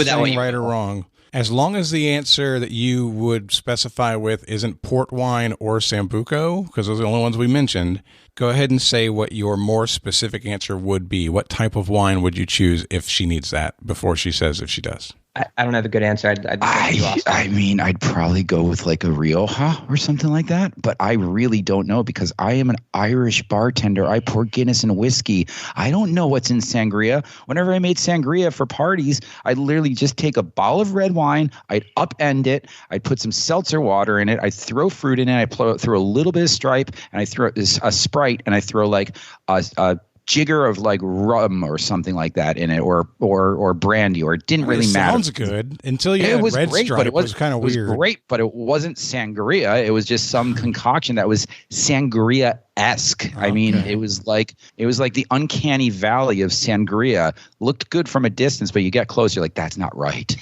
saying right or wrong, As long as the answer that you would specify with isn't port wine or Sambuco, because those are the only ones we mentioned, go ahead and say what your more specific answer would be. What type of wine would you choose if she needs that before she says if she does? I don't have a good answer. I mean, I'd probably go with like a Rioja or something like that, but I really don't know because I am an Irish bartender. I pour Guinness and whiskey. I don't know what's in sangria. Whenever I made sangria for parties, I'd literally just take a bottle of red wine, I'd upend it, I'd put some seltzer water in it, I'd throw fruit in it, I throw a little bit of Stripe, and I throw a Sprite, and I throw like a jigger of like rum or something like that in it, or brandy, or it didn't really matter. Sounds good until you had red great, Stripe. but it was kind of weird. It was great, but it wasn't sangria. It was just some concoction that was sangria-esque. Okay. I mean, it was like the uncanny valley of sangria. Looked good from a distance, but you get close, you're like, that's not right.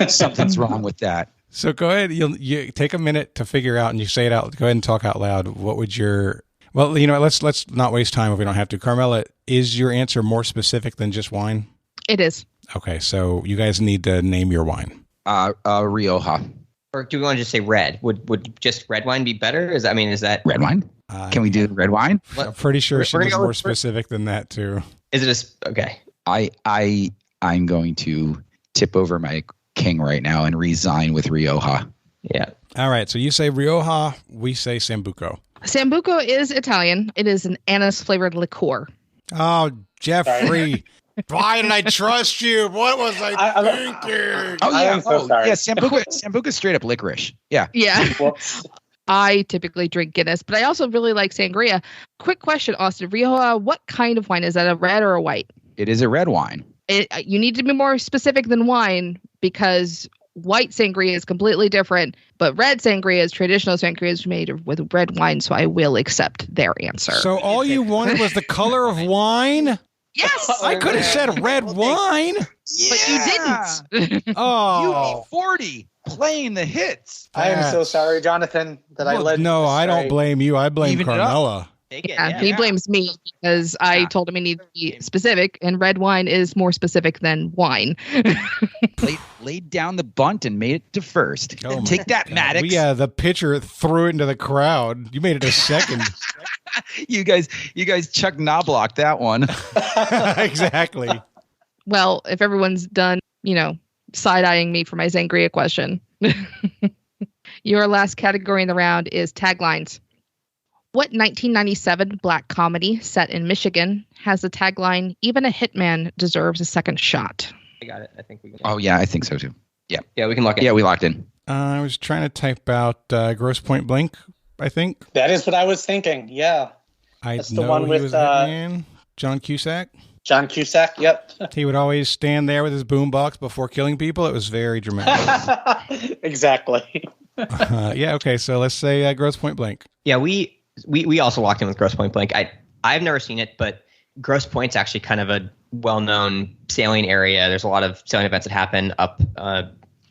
Something's wrong with that. So go ahead. You take a minute to figure out, and you say it out. Go ahead and talk out loud. What would your Well, let's not waste time if we don't have to. Carmela, is your answer more specific than just wine? It is. Okay, so you guys need to name your wine. Rioja. Or do we want to just say red? Would just red wine be better? Is that red wine? Can we do red wine? I'm pretty sure she was more specific than that too. Is it okay? I'm going to tip over my king right now and resign with Rioja. Yeah. All right. So you say Rioja, we say Sambuco. Sambuco is Italian. It is an anise-flavored liqueur. Oh, Jeffrey. Why did I trust you? What was I thinking? Oh, yeah. I'm so sorry. Yeah, Sambuca's straight up licorice. Yeah. Yeah. Whoops. I typically drink Guinness, but I also really like sangria. Quick question, Austin. Rioja, what kind of wine? Is that a red or a white? It is a red wine. You need to be more specific than wine because white sangria is completely different, but red sangria is traditional sangria is made with red wine, so I will accept their answer. So all you wanted was the color of wine? Yes! I could have said red wine. Yeah. But you didn't. Oh. UB40 playing the hits. I am so sorry, Jonathan, that I led. No, I don't blame you. I blame Carmela. He blames me because I told him he needs to be specific, and red wine is more specific than wine. laid down the bunt and made it to first. Oh Take that, Maddox. Yeah, the pitcher threw it into the crowd. You made it a second. You guys Chuck Knobloch that one. Exactly. Well, if everyone's done, side-eyeing me for my sangria question. Your last category in the round is taglines. What 1997 black comedy set in Michigan has the tagline, "Even a hitman deserves a second shot"? I got it. I think we can. Oh, yeah, I think so, too. Yeah. Yeah, we can lock in. Yeah, we locked in. I was trying to type out Gross Point Blank, I think. That is what I was thinking, yeah. That's the one with John Cusack. John Cusack, yep. He would always stand there with his boombox before killing people. It was very dramatic. Exactly. Yeah, okay, so let's say Gross Point Blank. Yeah, we also locked in with Gross Point Blank. I've never seen it, but Gross Point's actually kind of a well-known sailing area. There's a lot of sailing events that happen up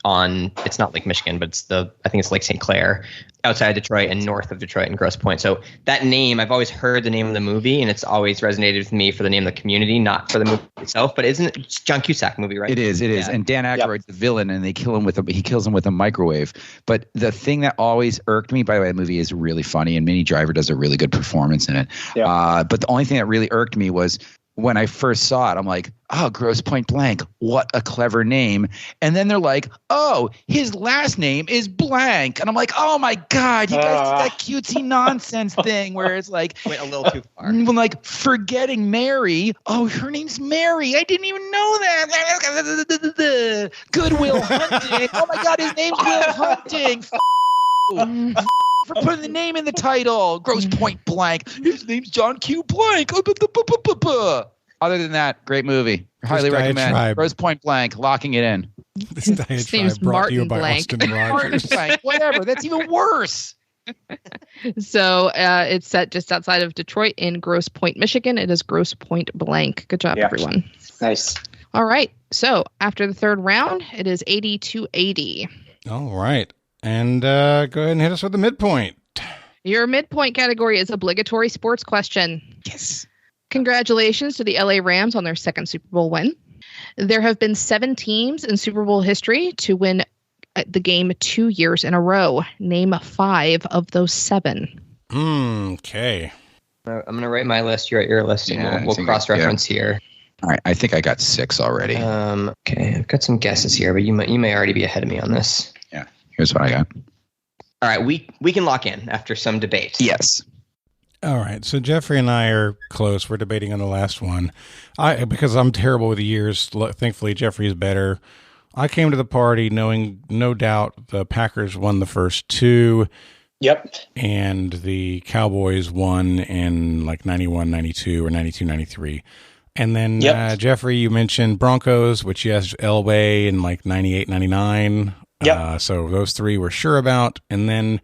on, it's not Lake Michigan, but I think it's Lake St. Clair, outside of Detroit and north of Detroit and Grosse Pointe. So that name, I've always heard the name of the movie, and it's always resonated with me for the name of the community, not for the movie itself. But isn't it John Cusack movie, right? It is. Yeah. And Dan Aykroyd's the villain, and he kills him with a microwave. But the thing that always irked me, by the way, the movie is really funny, and Minnie Driver does a really good performance in it. Yeah. But the only thing that really irked me was when I first saw it, I'm like, oh, Grosse Point Blank, what a clever name. And then they're like, oh, his last name is Blank. And I'm like, oh my God, you guys did that cutesy nonsense thing where it's like, went a little too far. Like forgetting Mary. Oh, her name's Mary. I didn't even know that. Good Will Hunting. Oh my God, his name's Will Hunting. For putting the name in the title. Grosse Point Blank. His name's John Q. Blank. Other than that, great movie. Highly recommend. Grosse Point Blank. Locking it in. This diatribe brought to you by Austin Rogers. Whatever. That's even worse. So it's set just outside of Detroit in Grosse Pointe, Michigan. It is Grosse Point Blank. Good job, everyone. Nice. All right. So after the third round, it is 80-80. All right. And go ahead and hit us with the midpoint. Your midpoint category is obligatory sports question. Yes. Congratulations to the LA Rams on their second Super Bowl win. There have been 7 teams in Super Bowl history to win the game 2 years in a row. Name 5 of those 7. Okay. I'm going to write my list. You're at your list, and we'll cross-reference here. All right, I think I got 6 already. Okay, I've got some guesses here, but you may already be ahead of me on this. Yeah, here's what I got. All right, we can lock in after some debate. Yes. All right, so Jeffrey and I are close. We're debating on the last one. Because I'm terrible with the years. Thankfully, Jeffrey is better. I came to the party knowing, no doubt, the Packers won the first 2. Yep. And the Cowboys won in like 91, 92, or 92, 93. And then, Jeffrey, you mentioned Broncos, which yes, Elway in like 98, 99. Yep. So those 3 we're sure about. And then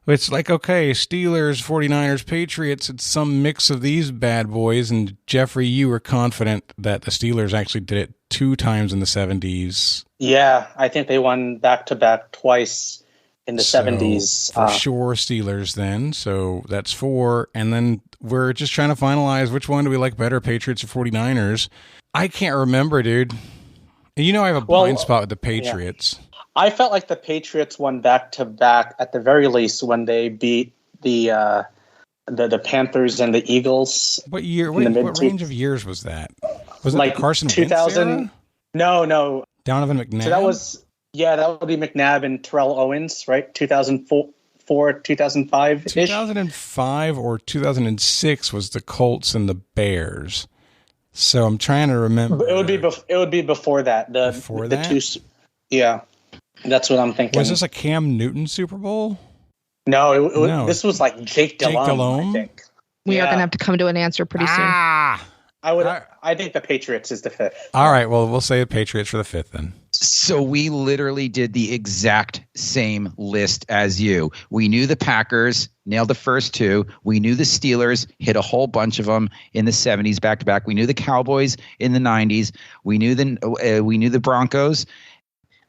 it's like, okay, Steelers, 49ers, Patriots, it's some mix of these bad boys. And Jeffrey, you were confident that the Steelers actually did it 2 times in the 70s. Yeah, I think they won back-to-back twice in the 70s. For sure, Steelers then. So that's 4. And then we're just trying to finalize which one do we like better, Patriots or 49ers. I can't remember, dude. You know I have a blind spot with the Patriots. Yeah. I felt like the Patriots won back-to-back at the very least when they beat the Panthers and the Eagles. What year? What range of years was that? Was it like the Carson 2000? Wentz era? No. Donovan McNabb? So that would be McNabb and Terrell Owens, right? 2004, 2005 -ish? 2005 or 2006 was the Colts and the Bears. So I'm trying to remember. It would be before that. Before that? Yeah, that's what I'm thinking. Was this a Cam Newton Super Bowl? No, this was like Jake Delhomme. I think. We are going to have to come to an answer pretty soon. I think the Patriots is the 5th. All right, well, we'll say the Patriots for the 5th then. So we literally did the exact same list as you. We knew the Packers, nailed the first 2. We knew the Steelers, hit a whole bunch of them in the 70s back to back. We knew the Cowboys in the 90s. We knew the Broncos.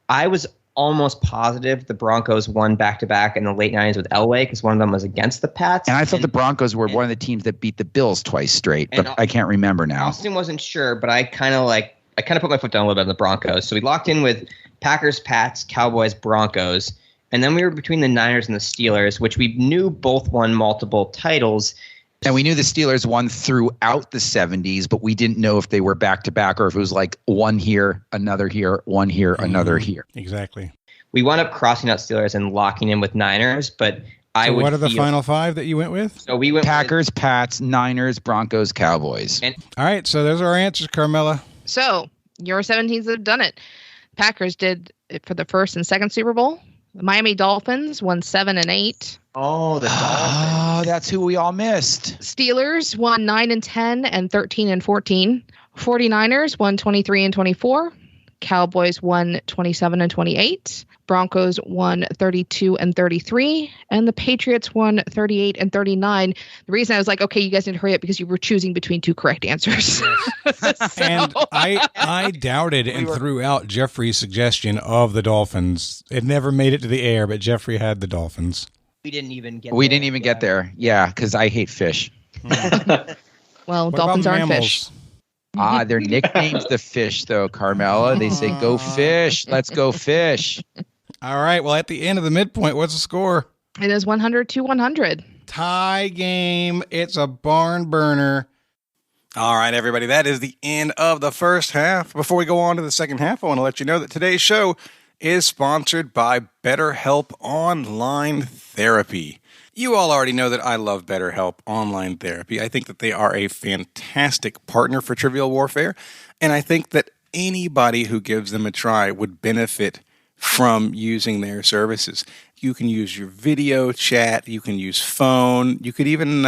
I was almost positive the Broncos won back-to-back in the late 90s with Elway because one of them was against the Pats. And I thought the Broncos were one of the teams that beat the Bills twice straight, but I can't remember now. Austin wasn't sure, but I kind of put my foot down a little bit on the Broncos. So we locked in with Packers, Pats, Cowboys, Broncos. And then we were between the Niners and the Steelers, which we knew both won multiple titles. And we knew the Steelers won throughout the 70s, but we didn't know if they were back-to-back or if it was like one here, another here, one here, another here. Exactly. We wound up crossing out Steelers and locking in with Niners, but what are the final 5 that you went with? So we went Packers, Pats, Niners, Broncos, Cowboys. All right, so those are our answers, Carmela. So your 17s have done it. Packers did it for the first and second Super Bowl. The Miami Dolphins won 7 and 8. Oh, the Dolphins. Oh, that's who we all missed. Steelers won 9 and 10 and 13 and 14. 49ers won 23 and 24. Cowboys won 27 and 28. Broncos won 32 and 33. And the Patriots won 38 and 39. The reason I was like, okay, you guys need to hurry up because you were choosing between 2 correct answers. And I doubted and threw out Jeffrey's suggestion of the Dolphins. It never made it to the air, but Jeffrey had the Dolphins. We didn't even get there. Yeah, because I hate fish. Well, dolphins aren't fish. Their nickname's the fish, though, Carmela. They say, go fish. Let's go fish. All right. Well, at the end of the midpoint, what's the score? It is 100-100. Tie game. It's a barn burner. All right, everybody. That is the end of the first half. Before we go on to the second half, I want to let you know that today's show is sponsored by BetterHelp Online Therapy. You all already know that I love BetterHelp Online Therapy. I think that they are a fantastic partner for Trivial Warfare, and I think that anybody who gives them a try would benefit from using their services. You can use your video chat, you can use phone, you could even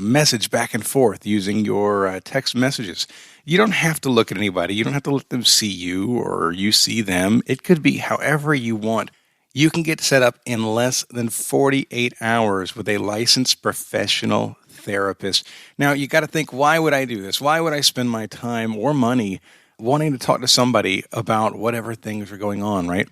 message back and forth using your text messages. You don't have to look at anybody. You don't have to let them see you or you see them. It could be however you want. You can get set up in less than 48 hours with a licensed professional therapist. Now, you got to think, why would I do this? Why would I spend my time or money wanting to talk to somebody about whatever things are going on, right?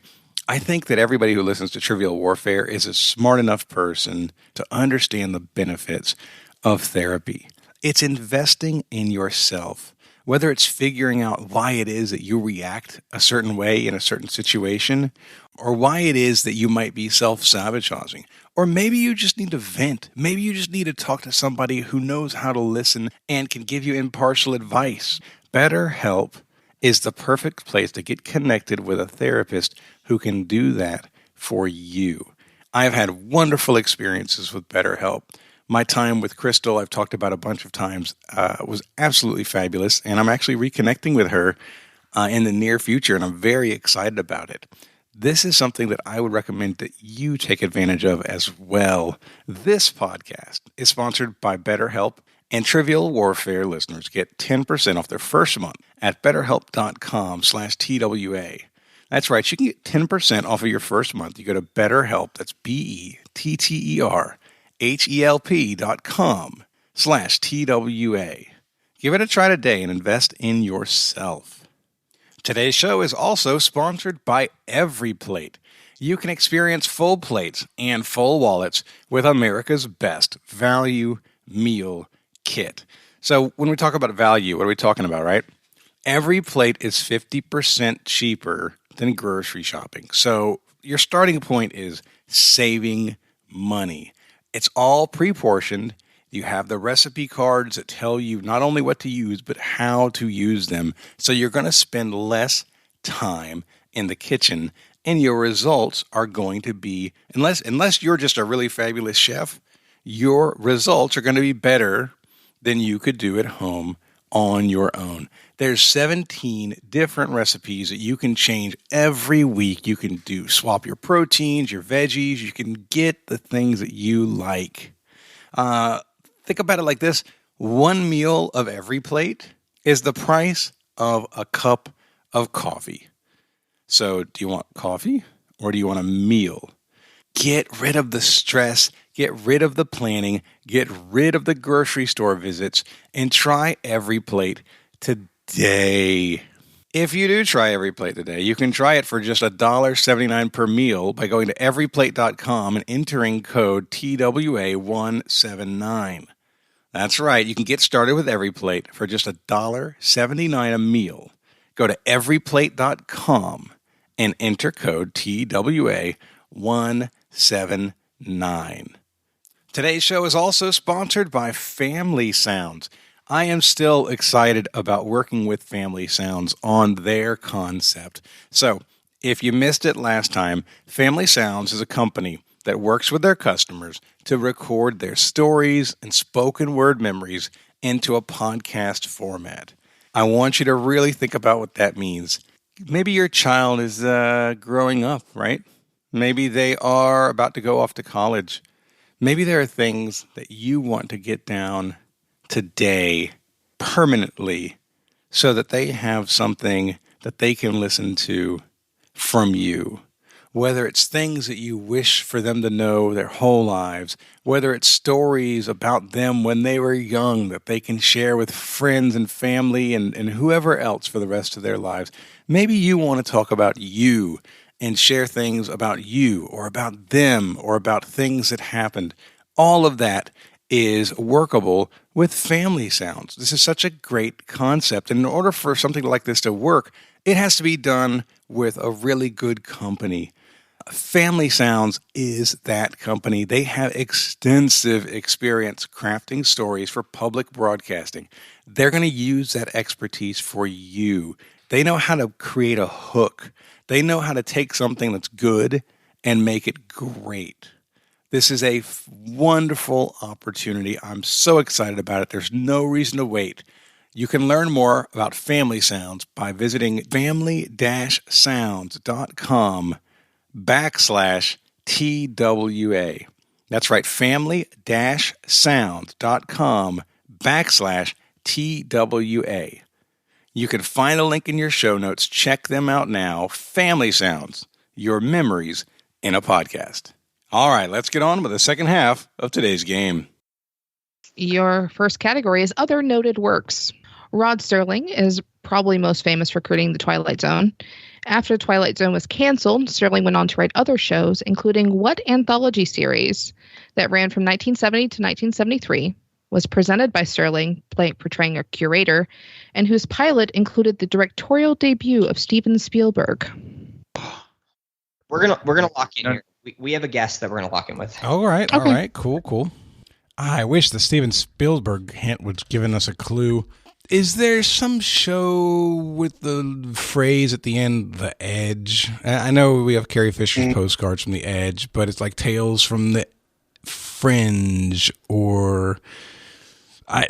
I think that everybody who listens to Trivial Warfare is a smart enough person to understand the benefits of therapy. It's investing in yourself. whether it's figuring out why it is that you react a certain way in a certain situation, or why it is that you might be self-sabotaging, or maybe you just need to vent. Maybe you just need to talk to somebody who knows how to listen and can give you impartial advice. BetterHelp is the perfect place to get connected with a therapist who can do that for you. I've had wonderful experiences with BetterHelp. My time with Crystal, I've talked about a bunch of times, was absolutely fabulous, and I'm actually reconnecting with her in the near future, and I'm very excited about it. This is something that I would recommend that you take advantage of as well. This podcast is sponsored by BetterHelp, and Trivial Warfare listeners get 10% off their first month at betterhelp.com/TWA. That's right, you can get 10% off of your first month. You go to BetterHelp, that's BetterHelp.com/TWA. Give it a try today and invest in yourself. Today's show is also sponsored by EveryPlate. You can experience full plates and full wallets with America's best value meal kit. So when we talk about value, what are we talking about, right? EveryPlate is 50% cheaper than grocery shopping. So your starting point is saving money. It's all pre-portioned. You have the recipe cards that tell you not only what to use, but how to use them. So you're going to spend less time in the kitchen, and your results are going to be, unless you're just a really fabulous chef, your results are going to be better than you could do at home on your own. There's 17 different recipes that you can change every week. You can swap your proteins, your veggies. You can get the things that you like. Think about it like this. One meal of EveryPlate is the price of a cup of coffee. So do you want coffee or do you want a meal? Get rid of the stress, get rid of the planning, get rid of the grocery store visits, and try EveryPlate today. If you do try EveryPlate today, you can try it for just $1.79 per meal by going to everyplate.com and entering code TWA179. That's right, you can get started with EveryPlate for just $1.79 a meal. Go to everyplate.com and enter code TWA179. Today's show is also sponsored by Family Sounds. I am still excited about working with Family Sounds on their concept. So, if you missed it last time, Family Sounds is a company that works with their customers to record their stories and spoken word memories into a podcast format. I want you to really think about what that means. Maybe your child is growing up, right? Maybe they are about to go off to college. Maybe there are things that you want to get down today permanently so that they have something that they can listen to from you. Whether it's things that you wish for them to know their whole lives, whether it's stories about them when they were young that they can share with friends and family and whoever else for the rest of their lives. Maybe you want to talk about you and share things about you or about them or about things that happened. All of that is workable with Family Sounds. This is such a great concept. And in order for something like this to work, it has to be done with a really good company. Family Sounds is that company. They have extensive experience crafting stories for public broadcasting. They're going to use that expertise for you. They know how to create a hook. They know how to take something that's good and make it great. This is a wonderful opportunity. I'm so excited about it. There's no reason to wait. You can learn more about Family Sounds by visiting family-sounds.com/TWA. That's right, family-sounds.com/TWA. You can find a link in your show notes. Check them out now. Family Sounds, your memories in a podcast. All right, let's get on with the second half of today's game. Your first category is other noted works. Rod Serling is probably most famous for creating The Twilight Zone. After The Twilight Zone was canceled, Serling went on to write other shows, including What Anthology series that ran from 1970 to 1973, was presented by Sterling, portraying a curator, and whose pilot included the directorial debut of Steven Spielberg. We're gonna lock in here. We have a guest that we're gonna lock in with. All right, all right, cool. I wish the Steven Spielberg hint was giving us a clue. Is there some show with the phrase at the end, The Edge? I know we have Carrie Fisher's postcards from The Edge, but it's like Tales from the Fringe or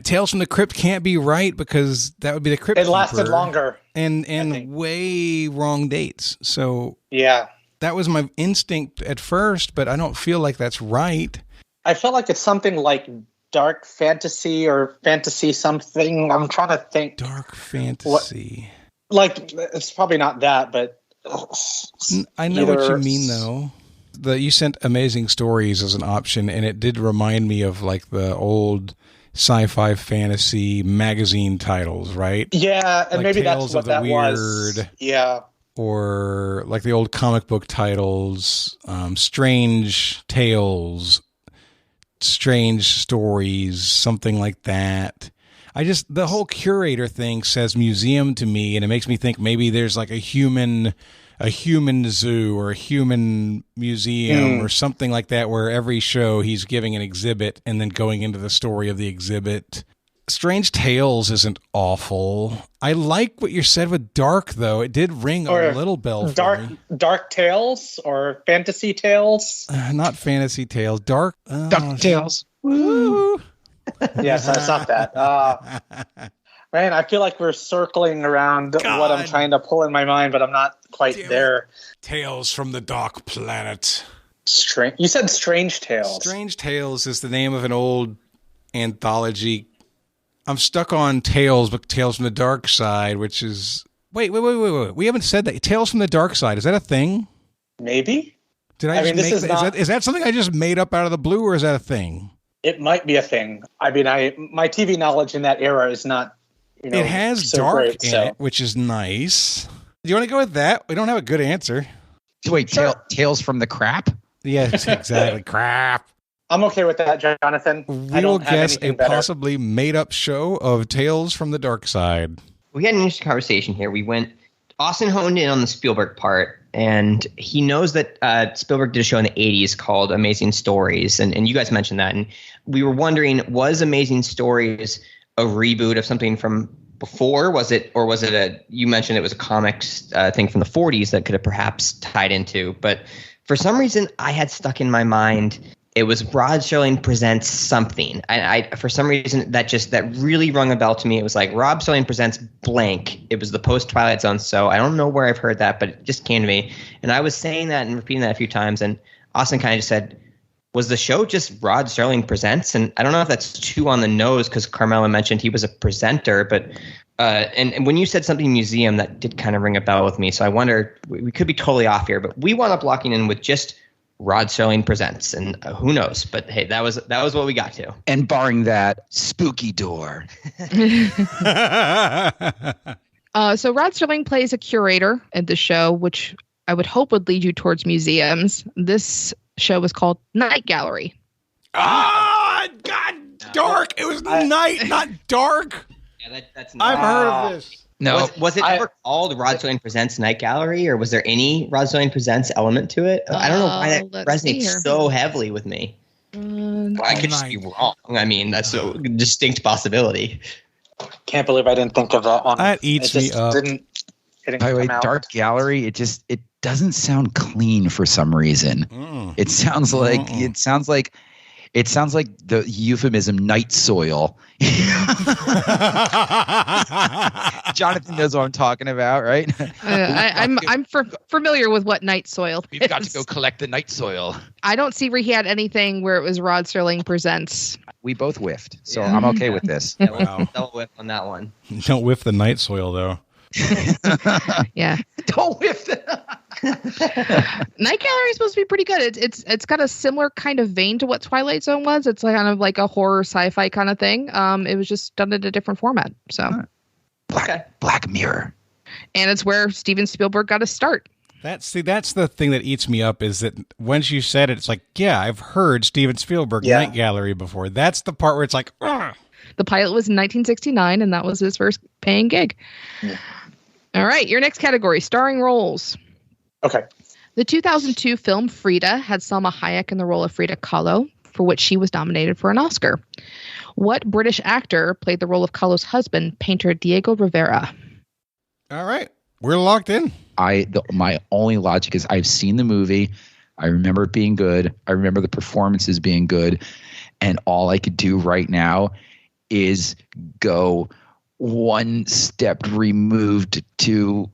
Tales from the Crypt can't be right because that would be the Crypt. It lasted longer. And way wrong dates. So yeah, that was my instinct at first, but I don't feel like that's right. I feel like it's something like dark fantasy or fantasy something. I'm trying to think. Dark fantasy. It's probably not that, but I know what you mean though. You sent Amazing Stories as an option, and it did remind me of like the old sci-fi fantasy magazine titles, right? Yeah, and like maybe Tales that's what of the that Weird, was. Yeah. Or like the old comic book titles, Strange Tales, Strange Stories, something like that. The whole curator thing says museum to me, and it makes me think maybe there's like a human zoo or a human museum or something like that, where every show he's giving an exhibit and then going into the story of the exhibit. Strange Tales isn't awful. I like what you said with dark, though. It did ring a little bell for me. Dark Tales or Fantasy Tales? Not Fantasy Tales. Dark Tales. Woo! Yes, I saw that. Man, I feel like we're circling around what I'm trying to pull in my mind, but I'm not quite there. Tales from the Dark Planet. You said Strange Tales. Strange Tales is the name of an old anthology. I'm stuck on Tales, but Tales from the Dark Side, which is... Wait. We haven't said that. Tales from the Dark Side, is that a thing? Maybe. Is that something I just made up out of the blue, or is that a thing? It might be a thing. I mean, my TV knowledge in that era is not, it has so dark great, in it, which is nice. Do you want to go with that? We don't have a good answer. Wait, sure. Tales from the Crap? Yes, exactly. Crap. I'm okay with that, Jonathan. We will guess a possibly made-up show of Tales from the Dark Side. We had an interesting conversation here. Austin honed in on the Spielberg part, and he knows that Spielberg did a show in the 80s called Amazing Stories, and you guys mentioned that. And we were wondering, was Amazing Stories a reboot of something from before? You mentioned it was a comics thing from the 40s that could have perhaps tied into. But for some reason, I had stuck in my mind it was Rod Serling presents something. I for some reason that really rung a bell to me. It was like Rod Serling presents blank. It was the post Twilight Zone. So I don't know where I've heard that, but it just came to me. And I was saying that and repeating that a few times. And Austin kind of just said, was the show just Rod Serling presents? And I don't know if that's too on the nose because Carmela mentioned he was a presenter, but and when you said something museum, that did kind of ring a bell with me. So I wonder, we could be totally off here, but we wound up locking in with just Rod Serling presents, and who knows? But hey, that was what we got to. And barring that, spooky door. So Rod Serling plays a curator at the show, which I would hope would lead you towards museums. This show was called Night Gallery. Ah, God, dark. It was night, not dark. Yeah, that's. I've heard of this. No, was it ever called Rod Serling Presents Night Gallery, or was there any Rod Serling Presents element to it? I don't know why that resonates so heavily with me. I could just be wrong. I mean, that's a distinct possibility. Can't believe I didn't think of that one. That eats me up. By the way, Dark Gallery, it doesn't sound clean for some reason. It sounds like the euphemism night soil. Jonathan knows what I'm talking about, right? I'm familiar with what night soil is. We've got to go collect the night soil. I don't see where he had anything where it was Rod Serling presents. We both whiffed, so I'm okay with this. Yeah, wow. Don't whiff on that one. Don't whiff the night soil, though. Yeah. Don't whiff that. Night Gallery is supposed to be pretty good. It's got a similar kind of vein to what Twilight Zone was. It's like kind of like a horror sci-fi kind of thing. It was just done in a different format. So Black Mirror. And it's where Steven Spielberg got his start. That's the thing that eats me up is that once you said it, it's like, yeah, I've heard Steven Spielberg Night Gallery before. That's the part where it's like, ugh. The pilot was in 1969, and that was his first paying gig. Yeah. All right, your next category, starring roles. Okay. The 2002 film Frida had Salma Hayek in the role of Frida Kahlo, for which she was nominated for an Oscar. What British actor played the role of Kahlo's husband, painter Diego Rivera? All right, we're locked in. My only logic is I've seen the movie. I remember it being good. I remember the performances being good. And all I could do right now is go one step removed to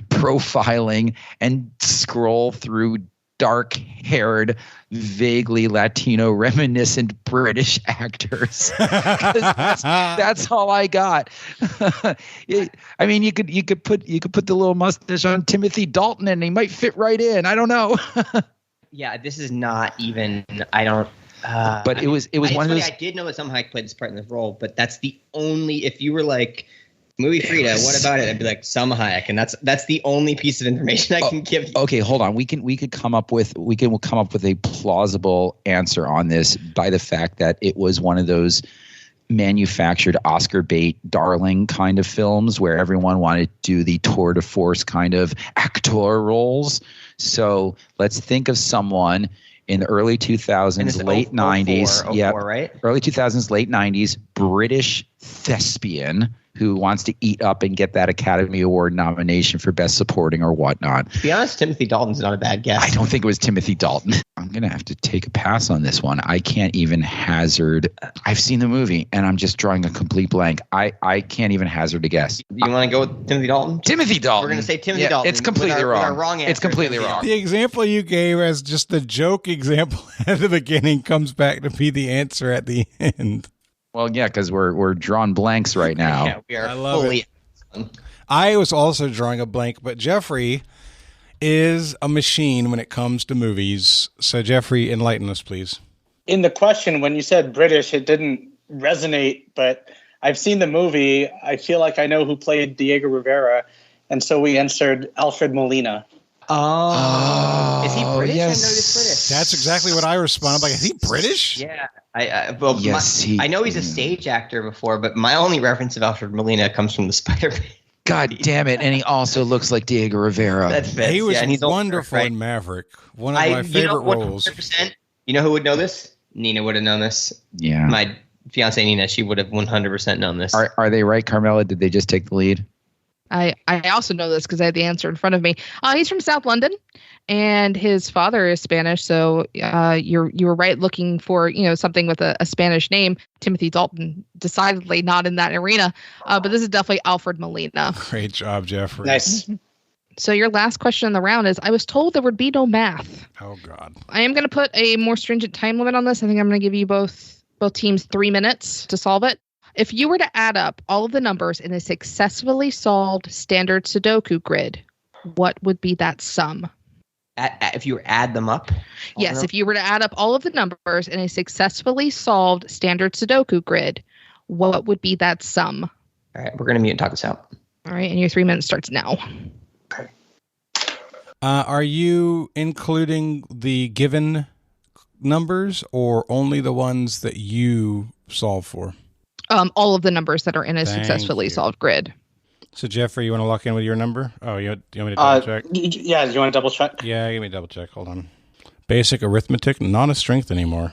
profiling and scroll through dark-haired, vaguely Latino reminiscent British actors. That's all I got. I mean, you could put the little mustache on Timothy Dalton and he might fit right in. I don't know. Yeah, this is not even. I don't. But it was one of those. I did know that Salma Hayek played this part in this role, but that's the only. If you were like, movie Frida, what about it? I'd be like Salma Hayek, and that's the only piece of information I can give you. Okay, hold on. We can come up with a plausible answer on this by the fact that it was one of those manufactured Oscar bait darling kind of films where everyone wanted to do the tour de force kind of actor roles. So let's think of someone in the early 2000s, late 90s. Yeah, right? Early 2000s, late 90s, British thespian who wants to eat up and get that Academy Award nomination for Best Supporting or whatnot. To be honest, Timothy Dalton's not a bad guess. I don't think it was Timothy Dalton. I'm going to have to take a pass on this one. I can't even hazard. I've seen the movie, and I'm just drawing a complete blank. I can't even hazard a guess. You want to go with Timothy Dalton? Timothy Dalton. We're going to say Timothy Dalton. It's completely wrong. Our wrong answer. It's completely wrong. The example you gave as just the joke example at the beginning comes back to be the answer at the end. Well, yeah, because we're drawing blanks right now. Yeah, we are. I love it. I was also drawing a blank, but Jeffrey is a machine when it comes to movies. So, Jeffrey, enlighten us, please. In the question, when you said British, it didn't resonate, but I've seen the movie. I feel like I know who played Diego Rivera, and so we answered Alfred Molina. Oh, is he British? Yes. I know he's British. That's exactly what I responded. I'm like, is he British? Yeah. Yes, I know he's a stage actor before, but my only reference of Alfred Molina comes from the Spider-Man. God damn it. And he also looks like Diego Rivera. That's best. He was and he's wonderful in Maverick. One of my favorite roles. 100%. You know who would know this? Nina would have known this. Yeah. My fiance Nina, she would have 100% known this. Are they right, Carmela? Did they just take the lead? I also know this because I had the answer in front of me. He's from South London, and his father is Spanish. So you were right looking for something with a Spanish name. Timothy Dalton, decidedly not in that arena, but this is definitely Alfred Molina. Great job, Jeffrey. Nice. So your last question in the round is: I was told there would be no math. Oh God. I am going to put a more stringent time limit on this. I think I'm going to give you both teams 3 minutes to solve it. If you were to add up all of the numbers in a successfully solved standard Sudoku grid, what would be that sum? If you add them up? Yes, if you were to add up all of the numbers in a successfully solved standard Sudoku grid, what would be that sum? All right, we're going to mute and talk this out. All right, and your 3 minutes starts now. Okay. Are you including the given numbers or only the ones that you solve for? All of the numbers that are in a Thank successfully you. solved grid. So, Jeffrey, you want to lock in with your number? Oh, you want me to double check? Yeah, you want to double check? Yeah, give me a double check. Hold on. Basic arithmetic, not a strength anymore.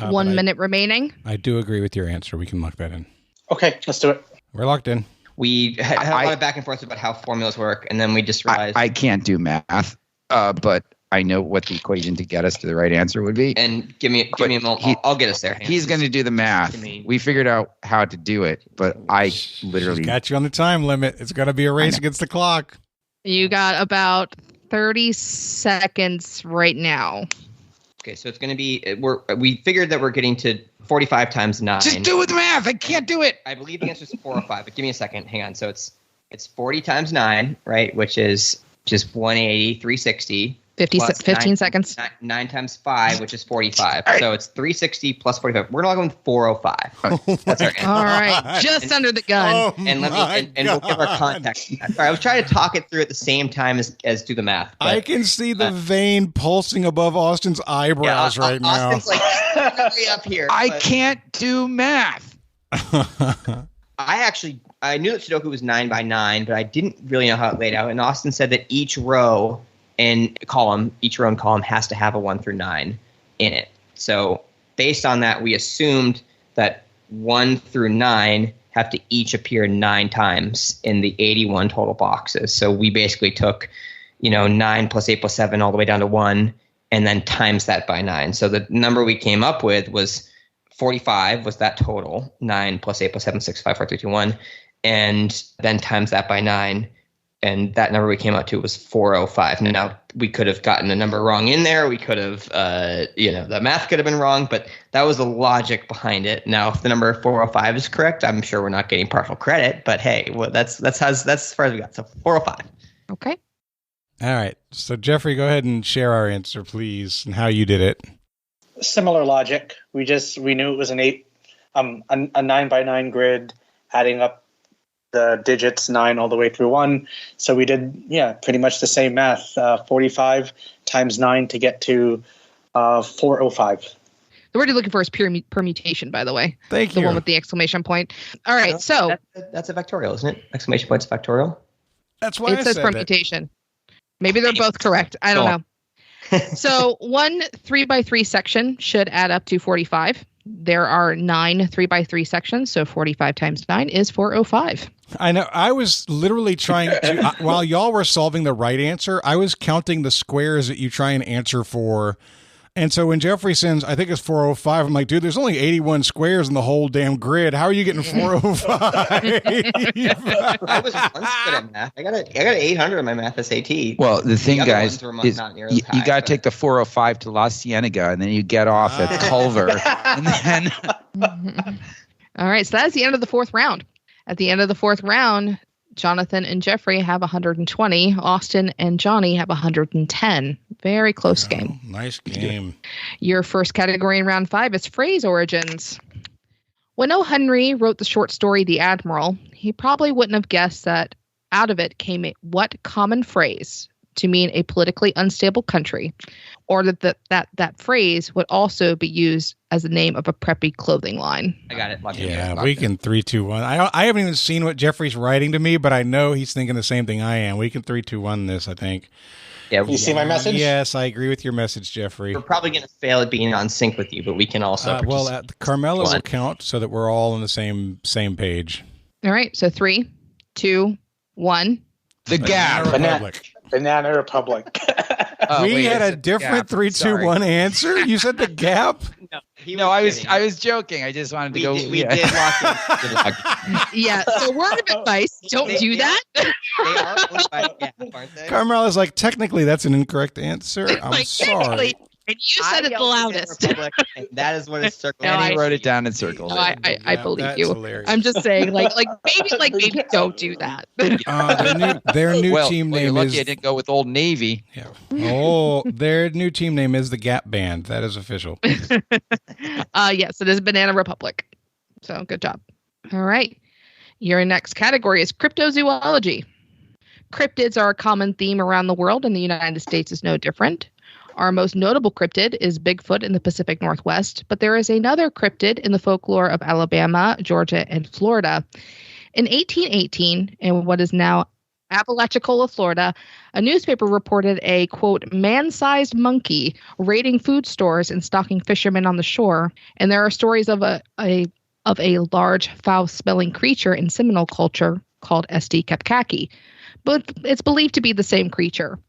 1 minute remaining. I do agree with your answer. We can lock that in. Okay, let's do it. We're locked in. We had a lot of back and forth about how formulas work, and then we just realized... I can't do math, but I know what the equation to get us to the right answer would be. And give me a moment. I'll get us there. He's going to do the math. We figured out how to do it, but I literally... She's got you on the time limit. It's going to be a race against the clock. You got about 30 seconds right now. Okay, so it's going to be... We figured that we're getting to 45 times 9. Just do it with math. I can't do it. I believe the answer is 4 or 5, but give me a second. Hang on. So it's 40 times 9, right, which is just 180, 360. 15 seconds. 9 times 5, which is 45. So it's 360 plus 45. We're not going with 405. That's our answer. All right, just under the gun. And we'll give our context. Sorry, I was trying to talk it through at the same time as do the math. I can see the vein pulsing above Austin's eyebrows right now. Austin's like way up here. I can't do math. I knew that Sudoku was 9 by 9, but I didn't really know how it laid out. And Austin said that each row and column has to have a 1 through 9 in it. So based on that, we assumed that 1 through 9 have to each appear 9 times in the 81 total boxes. So we basically took, 9 plus 8 plus 7 all the way down to 1, and then times that by 9. So the number we came up with was 45 was that total. 9 plus 8 plus 7, 6, 5, 4, 3, 2, 1. And then times that by 9. And that number we came out to was 405. Now, we could have gotten a number wrong in there. We could have, the math could have been wrong, but that was the logic behind it. Now, if the number 405 is correct, I'm sure we're not getting partial credit. But hey, well, that's as far as we got. So 405. Okay. All right. So Jeffrey, go ahead and share our answer, please, and how you did it. Similar logic. We knew it was an 9 by 9 grid, adding up the digits 9 all the way through 1. So we did, pretty much the same math. 45 times 9 to get to 405. The word you're looking for is permutation, by the way. Thank you. The one with the exclamation point. All right, so that's a factorial, isn't it? Exclamation point's factorial. That's why it says permutation. Maybe they're both correct. I don't know. So one 3x3 section should add up to 45. There are 9 3x3 sections, so 45 times 9 is 405. I know. I was literally trying to, while y'all were solving the right answer, I was counting the squares that you try and answer for. And so when Jeffrey sends, I think it's 405, I'm like, dude, there's only 81 squares in the whole damn grid. How are you getting 405? I was once good at math. I got 800 on my math SAT. Well, the thing, guys, is you got to take the 405 to La Cienega, and then you get off at Culver. And then All right, so that is the end of the fourth round. At the end of the fourth round, Jonathan and Jeffrey have 120. Austin and Johnny have 110. Very close game. Nice game. Your first category in round 5 is phrase origins. When O. Henry wrote the short story The Admiral, he probably wouldn't have guessed that out of it came what common phrase to mean a politically unstable country, or that phrase would also be used as the name of a preppy clothing line. I got it. Yeah, we can 3, 2, 1. I haven't even seen what Jeffrey's writing to me, but I know he's thinking the same thing I am. We can 3, 2, 1 this, I think. Yeah, you see my message? Yes, I agree with your message, Jeffrey. We're probably going to fail at being on sync with you, but we can also. Carmela will count so that we're all on the same page. All right, so 3, 2, 1. The Gap. Banana Republic. We had a different 3, 2, 1 answer. You said the Gap. No, I was joking. I just wanted to go. We did lock in. Yeah. So word of advice: don't do that. They are owned by Gap, aren't they? Carmela's like, technically, that's an incorrect answer. I'm sorry. And you said it the loudest. And that is what it's circled. And he wrote it down in circles. No, I believe you. Hilarious. I'm just saying, maybe don't do that. Their new team name you're lucky is. I didn't go with Old Navy. Yeah. Oh, their new team name is the Gap Band. That is official. Yes, it is Banana Republic. So good job. All right. Your next category is cryptozoology. Cryptids are a common theme around the world, and the United States is no different. Our most notable cryptid is Bigfoot in the Pacific Northwest, but there is another cryptid in the folklore of Alabama, Georgia, and Florida. In 1818, in what is now Apalachicola, Florida, a newspaper reported a, quote, man-sized monkey raiding food stores and stalking fishermen on the shore. And there are stories of a large, foul-smelling creature in Seminole culture called SD Kapkaki, but it's believed to be the same creature.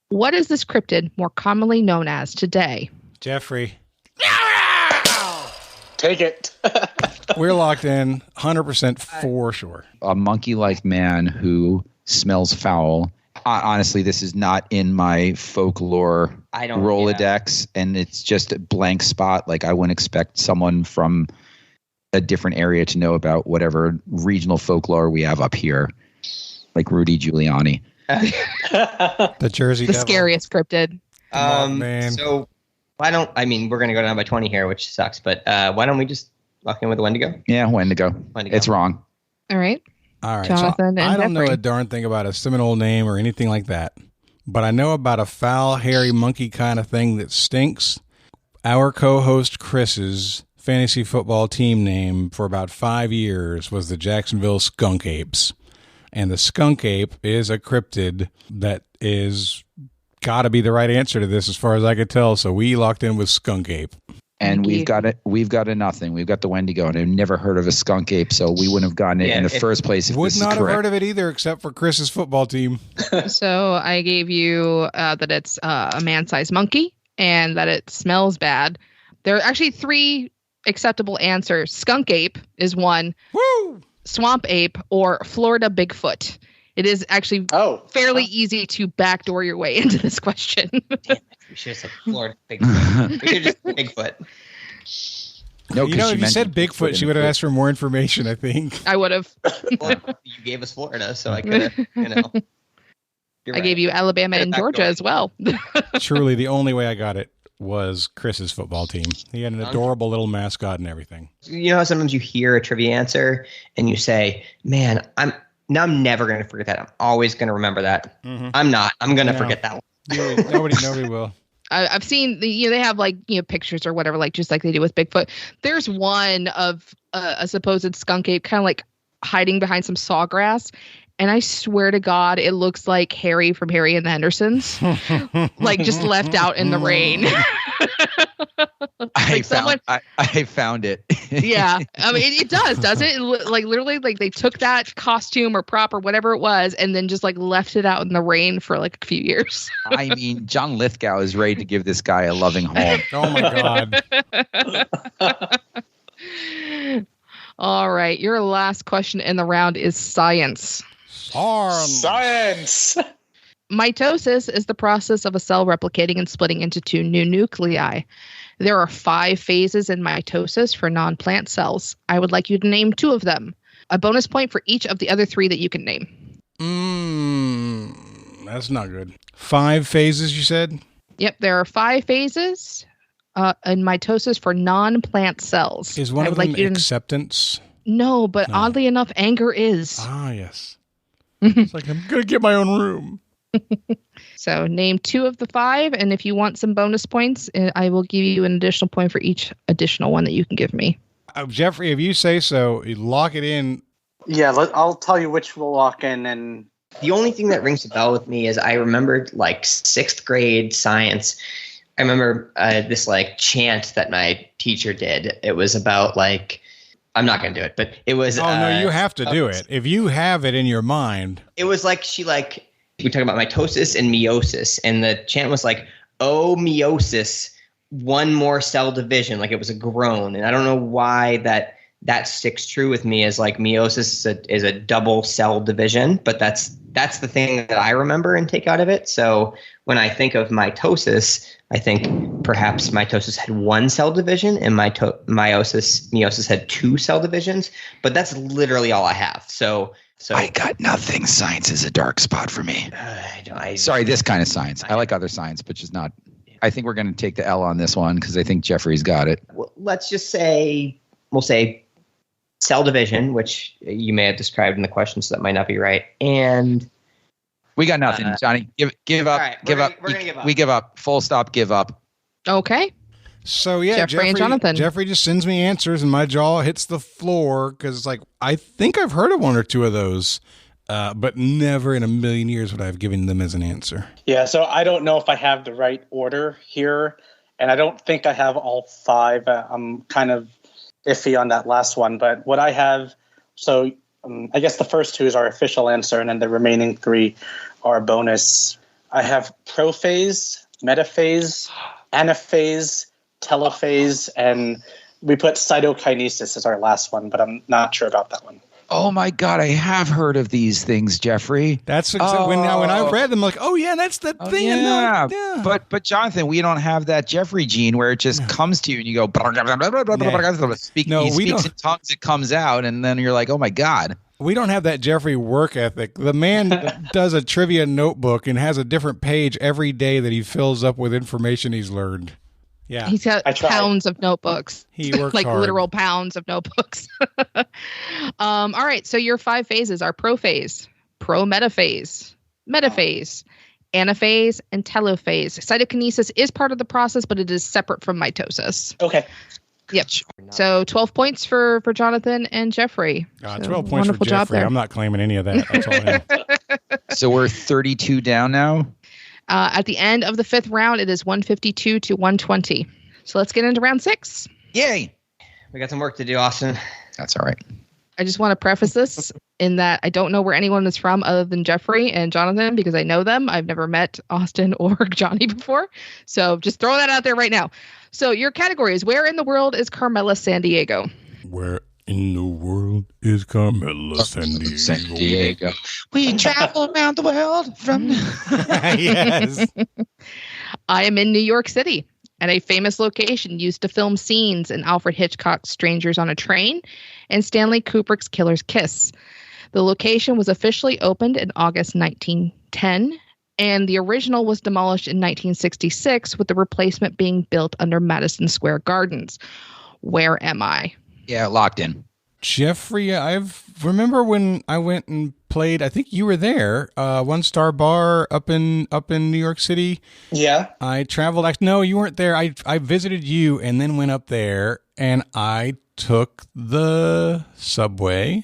What is this cryptid more commonly known as today? Jeffrey. Take it. We're locked in 100% for sure. A monkey-like man who smells foul. Honestly, this is not in my folklore Rolodex, and it's just a blank spot. Like, I wouldn't expect someone from a different area to know about whatever regional folklore we have up here, like Rudy Giuliani. The Jersey the Devil. Scariest cryptid. Man. So why don't we're going to go down by 20 here, which sucks, but why don't we just lock in with the Wendigo? Yeah, Wendigo. It's wrong. All right. Jonathan, I don't know a darn thing about a Seminole name or anything like that, but I know about a foul, hairy monkey kind of thing that stinks. Our co-host Chris's fantasy football team name for about 5 years was the Jacksonville Skunk Apes. And the Skunk Ape is a cryptid that is got to be the right answer to this as far as I could tell. So we locked in with Skunk Ape. And we've got a nothing. We've got the Wendigo, and I've never heard of a skunk ape, so we wouldn't have gotten it in the first place if would this is not have correct. heard of it either, except for Chris's football team. So I gave you that it's a man-sized monkey and that it smells bad. There are actually 3 acceptable answers. Skunk ape is one. Woo! Swamp ape or Florida Bigfoot. It is actually fairly easy to backdoor your way into this question. Damn it. We should have said Florida Bigfoot. We should have just said Bigfoot. No, if you said Bigfoot, she would have asked for more information, I think. I would have. Well, you gave us Florida, so I could have, I gave you Alabama and Georgia as well. Truly, the only way I got it was Chris's football team. He had an adorable little mascot and everything. You know how sometimes you hear a trivia answer and you say, man, I'm never going to forget that. I'm always going to remember that. Mm-hmm. I'm not. I'm going to forget that one. Nobody will. I've seen they have pictures or whatever, just like they do with Bigfoot. There's one of a supposed skunk ape kind of like hiding behind some sawgrass. And I swear to God, it looks like Harry from Harry and the Hendersons, just left out in the rain. I found it. Yeah, it does, doesn't it? Literally, they took that costume or prop or whatever it was, and then just left it out in the rain for a few years. I mean, John Lithgow is ready to give this guy a loving home. Oh my God. All right, your last question in the round is science. Science. Mitosis is the process of a cell replicating and splitting into 2 new nuclei. There are 5 phases in mitosis for non-plant cells. I would like you to name 2 of them. A bonus point for each of the other 3 that you can name. That's not good. 5 phases, you said? Yep, there are 5 phases in mitosis for non-plant cells. Is one of them acceptance? No, but oddly enough, anger is. Ah, yes. It's like, I'm going to get my own room. So name 2 of the 5, and if you want some bonus points, I will give you an additional point for each additional one that you can give me. Jeffrey, if you say so, you lock it in. Yeah, I'll tell you which we'll lock in. And the only thing that rings a bell with me is I remembered 6th grade science. I remember this chant that my teacher did. It was about I'm not going to do it, but it was. Oh, no, you have to do it. If you have it in your mind. It was we talk about mitosis and meiosis, and the chant was oh, meiosis, one more cell division. It was a groan. And I don't know why that sticks true with me as meiosis is a double cell division, but that's the thing that I remember and take out of it. So when I think of mitosis, I think perhaps mitosis had 1 cell division and meiosis had 2 cell divisions, but that's literally all I have. So I got nothing. Science is a dark spot for me. Sorry, this kind of science. I like other science, but just not. I think we're going to take the L on this one because I think Jeffrey's got it. Well, let's just say we'll say cell division, which you may have described in the question, so that might not be right. And we got nothing, Johnny. Give up. Right, give up. We're gonna give up. We give up. Full stop. Give up. Okay. So yeah, Jeffrey and Jonathan. Jeffrey just sends me answers, and my jaw hits the floor because I think I've heard of 1 or 2 of those, but never in a million years would I have given them as an answer. Yeah, so I don't know if I have the right order here, and I don't think I have all 5. I'm kind of iffy on that last one, but what I have, so I guess the first 2 is our official answer, and then the remaining 3 are bonus. I have prophase, metaphase, anaphase, telophase, and we put cytokinesis as our last one, but I'm not sure about that one. Oh my God, I have heard of these things, Jeffrey. That's when I read them, oh yeah, that's the thing. Yeah. But Jonathan, we don't have that Jeffrey gene where it just comes to you and you go. He speaks in tongues, it comes out, and then you're like, oh my God. We don't have that Jeffrey work ethic. The man does a trivia notebook and has a different page every day that he fills up with information he's learned. Yeah. He's got pounds of notebooks. He works like hard. literal pounds of notebooks. All right. So your 5 phases are prophase, prometaphase, metaphase, anaphase, and telophase. Cytokinesis is part of the process, but it is separate from mitosis. Okay. Yep. So 12 points for Jonathan and Jeffrey. 12 points for Jeffrey. I'm not claiming any of that. That's all him. So we're 32 down now? At the end of the 5th round, it is 152 to 120. So let's get into round 6. Yay. We got some work to do, Austin. That's all right. I just want to preface this in that I don't know where anyone is from other than Jeffrey and Jonathan because I know them. I've never met Austin or Johnny before. So just throw that out there right now. So your category is where in the world is Carmela Sandiego? Where in the world is Carmela Sandiego? San Diego. We travel around the world from... Yes. I am in New York City at a famous location used to film scenes in Alfred Hitchcock's Strangers on a Train and Stanley Kubrick's Killer's Kiss. The location was officially opened in August 1910, and the original was demolished in 1966 with the replacement being built under Madison Square Gardens. Where am I? Yeah, locked in. Jeffrey, I remember when I went and played, I think you were there, One Star Bar up in New York City. Yeah. I traveled. No, you weren't there. I visited you and then went up there and I took the subway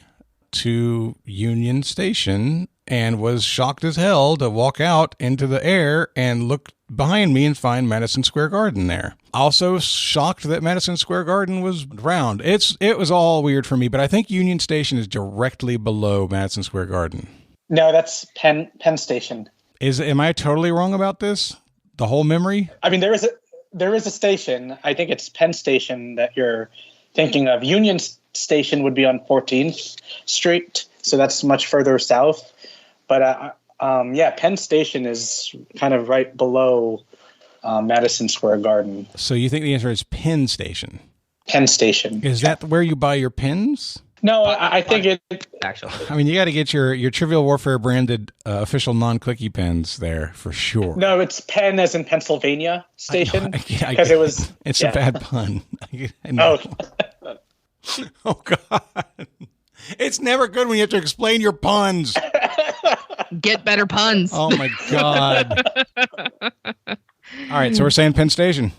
to Union Station and was shocked as hell to walk out into the air and look behind me and find Madison Square Garden there. Also shocked that Madison Square Garden was round. It was all weird for me, but I think Union Station is directly below Madison Square Garden. No, that's Penn Station. Am I totally wrong about this? The whole memory? I mean, there is a station. I think it's Penn Station that you're thinking of. Union Station would be on 14th Street, so that's much further south. But Penn Station is kind of right below Madison Square Garden. So you think the answer is Penn Station? Penn Station. Is that where you buy your pins? No, I think it... Actually. I mean, you got to get your Trivial Warfare branded official non-clicky pens there for sure. No, it's Penn as in Pennsylvania Station. Because it was... It's a bad pun. Oh, God. It's never good when you have to explain your puns. Get better puns. Oh, my God. All right, so we're saying Penn Station.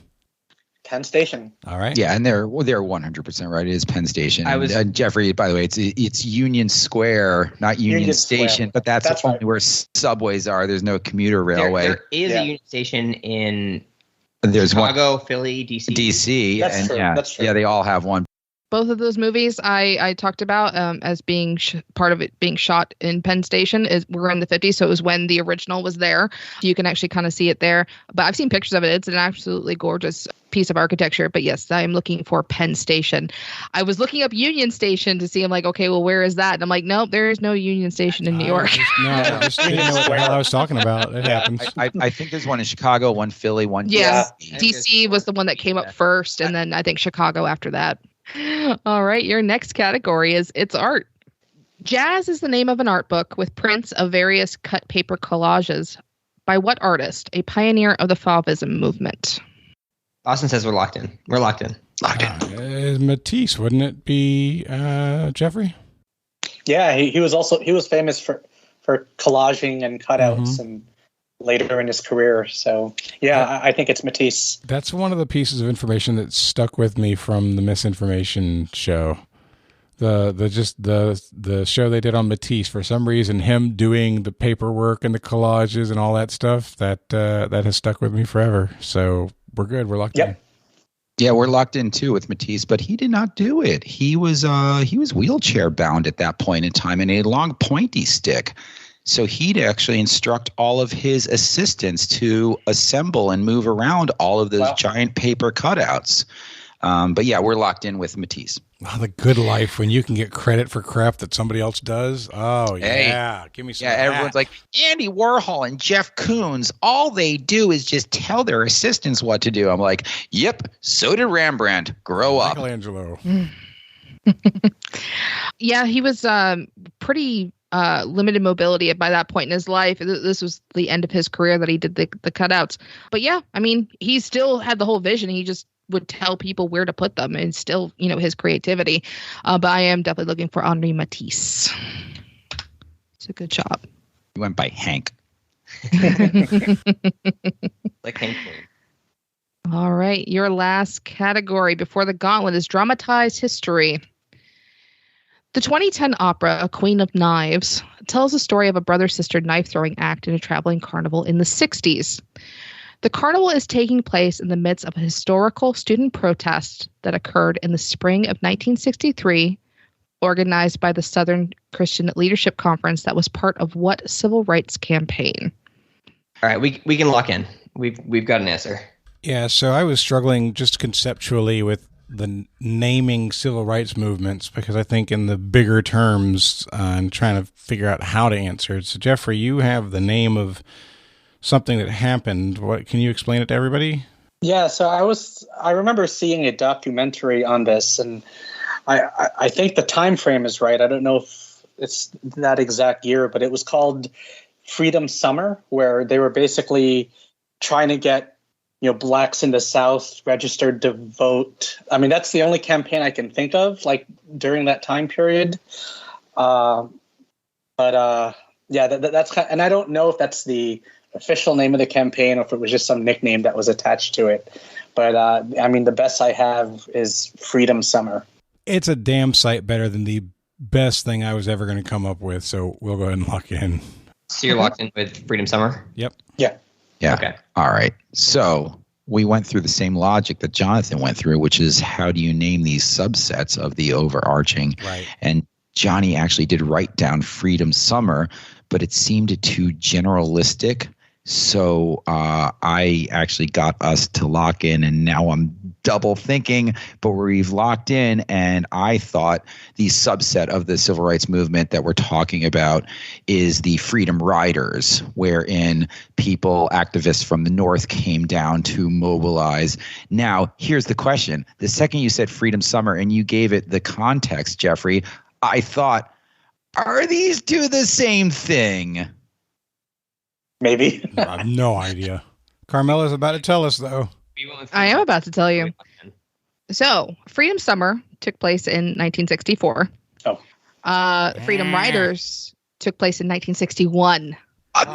Penn Station. All right. Yeah, and they're 100% right. It is Penn Station. Jeffrey, by the way, it's Union Square, not Union Station, but that's only right. Where subways are. There's no commuter railway. There is a Union Station in There's Chicago, Philly, DC. DC. That's true. Yeah, that's true. Yeah, they all have one. Both of those movies I talked about as being part of it being shot in Penn Station were in the 50s. So it was when the original was there. You can actually kind of see it there. But I've seen pictures of it. It's an absolutely gorgeous piece of architecture. But yes, I am looking for Penn Station. I was looking up Union Station to see. I'm like, okay, well, where is that? And I'm like, nope, there is no Union Station in New York. I just didn't know what the hell I was talking about. It happens. I think there's one in Chicago, one Philly, one DC. DC was the one that came up first. And then I think Chicago after that. All right, your next category is It's Art. Jazz is the name of an art book with prints of various cut paper collages. By what artist? A pioneer of the Fauvism movement. Austin says we're locked in. We're locked in. Matisse, wouldn't it be Jeffrey? Yeah, he was famous for collaging and cutouts and later in his career. So yeah, I think it's Matisse. That's one of the pieces of information that stuck with me from the Misinformation show. The show they did on Matisse, for some reason, him doing the paperwork and the collages and all that stuff, that has stuck with me forever. So we're good. We're locked in. Yeah, we're locked in too with Matisse, but he did not do it. He was wheelchair bound at that point in time in a long pointy stick. So he'd actually instruct all of his assistants to assemble and move around all of those giant paper cutouts. But yeah, we're locked in with Matisse. Wow, the good life when you can get credit for crap that somebody else does. Oh, yeah. Give me some of that. Everyone's like, Andy Warhol and Jeff Koons, all they do is just tell their assistants what to do. I'm like, yep, so did Rembrandt. Grow up. Michelangelo. Yeah, he was pretty limited mobility by that point in his life. This was the end of his career that he did the cutouts. But yeah, I mean, he still had the whole vision. He just would tell people where to put them, and still, his creativity. But I am definitely looking for Henri Matisse. It's a good job. He went by Hank. Like Hank. All right, your last category before the gauntlet is dramatized history. The 2010 opera, A Queen of Knives, tells the story of a brother-sister knife-throwing act in a traveling carnival in the 60s. The carnival is taking place in the midst of a historical student protest that occurred in the spring of 1963, organized by the Southern Christian Leadership Conference that was part of what civil rights campaign? All right, we can lock in. We've got an answer. Yeah, so I was struggling just conceptually with the naming civil rights movements because I think in the bigger terms, I'm trying to figure out how to answer it. So, Jeffrey, you have the name of something that happened. What can you explain it to everybody? Yeah, so I remember seeing a documentary on this, and I think the time frame is right. I don't know if it's that exact year, but it was called Freedom Summer, where they were basically trying to get blacks in the South registered to vote. I mean, that's the only campaign I can think of, like during that time period. Yeah, that's kind of, and I don't know if that's the official name of the campaign or if it was just some nickname that was attached to it. But I mean, the best I have is Freedom Summer. It's a damn sight better than the best thing I was ever going to come up with. So we'll go ahead and lock in. So you're locked in with Freedom Summer? Yep. Yeah. Yeah. Okay. All right. So we went through the same logic that Jonathan went through, which is how do you name these subsets of the overarching? Right. And Johnny actually did write down Freedom Summer, but it seemed too generalistic. So I actually got us to lock in, and now I'm double thinking, but we've locked in, and I thought the subset of the civil rights movement that we're talking about is the Freedom Riders, wherein people, activists from the North came down to mobilize. Now, here's the question. The second you said Freedom Summer and you gave it the context, Jeffrey, I thought, are these two the same thing? Maybe. I have no idea. Carmela's about to tell us, though. I am about to tell you. So, Freedom Summer took place in 1964. Oh. Freedom Riders took place in 1961. Oh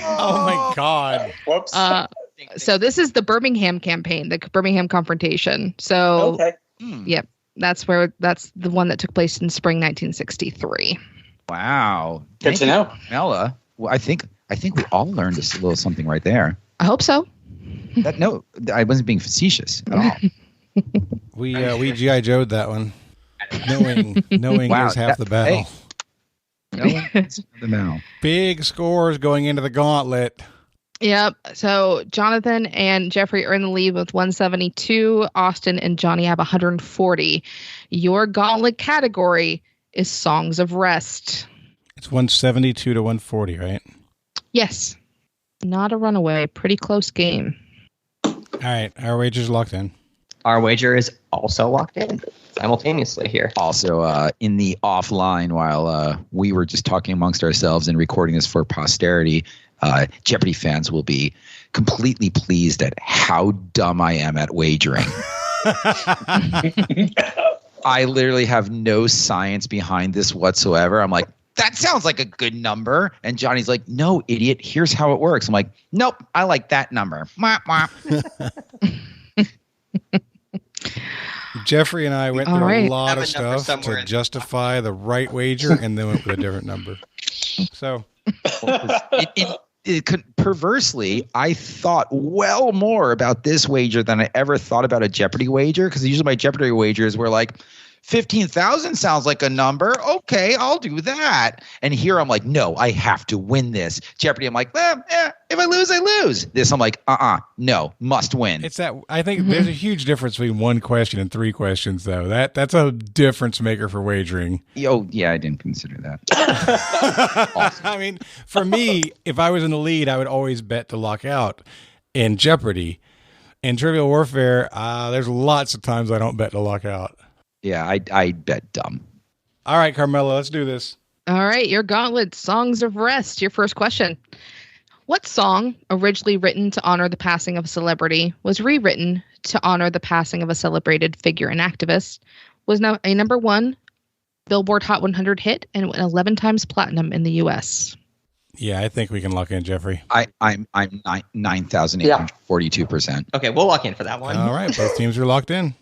my God. Whoops. So this is the Birmingham campaign, the Birmingham confrontation. So, Okay. Yep, that's the one that took place in spring 1963. Wow. Good to know. Mella. Well, I think we all learned a little something right there. I hope so. No, I wasn't being facetious at all. We G.I. Joe'd that one. Knowing Wow, is half the battle. Hey. No one gets the medal. Big scores going into the gauntlet. Yep. So Jonathan and Jeffrey are in the lead with 172. Austin and Johnny have 140. Your gauntlet category is Songs of Rest. It's 172 to 140, right? Yes. Not a runaway. Pretty close game. All right. Our wager's locked in. Our wager is also locked in simultaneously here. Also, in the offline, while we were just talking amongst ourselves and recording this for posterity, Jeopardy fans will be completely pleased at how dumb I am at wagering. I literally have no science behind this whatsoever. I'm like, that sounds like a good number. And Johnny's like, no, idiot. Here's how it works. I'm like, nope, I like that number. Mwah, mwah. Jeffrey and I went through right. a lot of Have a number stuff somewhere to in- justify the right wager and then went with a different number. So Perversely, I thought well more about this wager than I ever thought about a Jeopardy wager, because usually my Jeopardy wagers were like, 15,000 sounds like a number. Okay, I'll do that. And here I'm like, no, I have to win this. Jeopardy, I'm like, if I lose, I lose. This, I'm like, no, must win. it's that I think there's a huge difference between one question and three questions, though. That's a difference maker for wagering. Oh, yeah, I didn't consider that. Awesome. I mean, for me, if I was in the lead, I would always bet to lock out. In Jeopardy, in Trivial Warfare, there's lots of times I don't bet to lock out. Yeah, I bet dumb. All right, Carmela, let's do this. All right, your gauntlet, Songs of Rest. Your first question. What song, originally written to honor the passing of a celebrity, was rewritten to honor the passing of a celebrated figure and activist, was now a number 1 Billboard Hot 100 hit, and went 11 times platinum in the U.S.? Yeah, I think we can lock in, Jeffrey. I'm 9,842%. Okay, we'll lock in for that one. All right, both teams are locked in.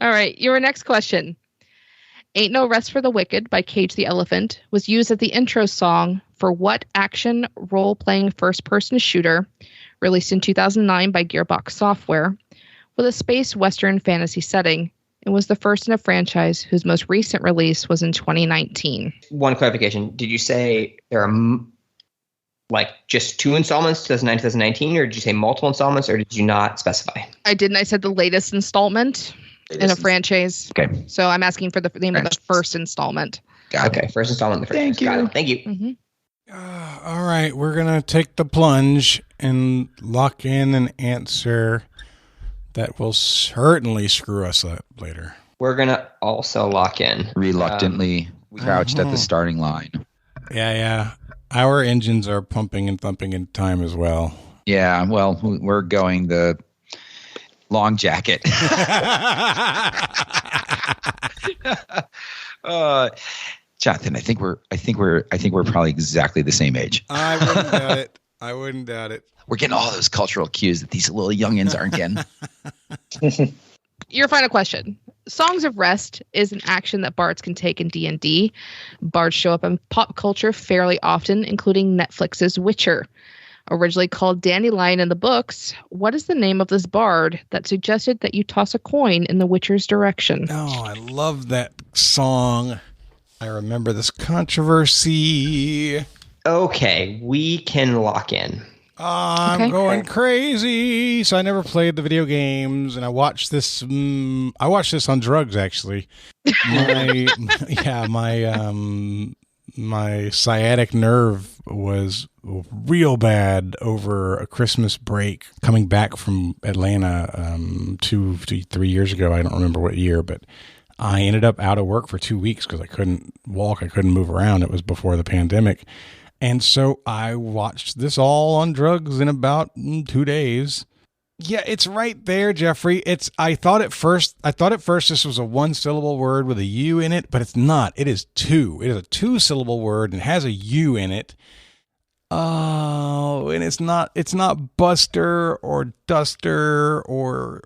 All right, your next question. Ain't No Rest for the Wicked by Cage the Elephant was used as the intro song for what action role-playing first-person shooter released in 2009 by Gearbox Software with a space western fantasy setting, and was the first in a franchise whose most recent release was in 2019. One clarification. Did you say there are just 2 installments, 2009, 2019, or did you say multiple installments, or did you not specify? I didn't. I said the latest installment in a franchise. Okay. So I'm asking for the name of the first installment. Okay, first installment in the franchise. Thank you. Got it. Thank you. Mm-hmm. All right, we're going to take the plunge and lock in an answer that will certainly screw us up later. We're going to also lock in. Reluctantly, we crouched at the starting line. Yeah. Our engines are pumping and thumping in time as well. Yeah, well, we're going the long jacket. Jonathan, I think we're probably exactly the same age. I wouldn't doubt it. We're getting all those cultural cues that these little youngins aren't getting. Your final question. Songs of Rest is an action that bards can take in D&D. Bards show up in pop culture fairly often, including Netflix's Witcher. Originally called Dandelion in the books, what is the name of this bard that suggested that you toss a coin in the Witcher's direction? Oh, I love that song. I remember this controversy. Okay, we can lock in. I'm going crazy. So I never played the video games, and I watched this. I watched this on drugs, actually. My sciatic nerve was real bad over a Christmas break coming back from Atlanta 2-3 years ago. I don't remember what year, but I ended up out of work for 2 weeks because I couldn't walk. I couldn't move around. It was before the pandemic. And so I watched this all on drugs in about 2 days. Yeah, it's right there, Jeffrey. I thought at first this was a 1-syllable word with a U in it, but it's not. It is 2. It is a 2-syllable word and has a U in it. Oh, and it's not Buster or Duster or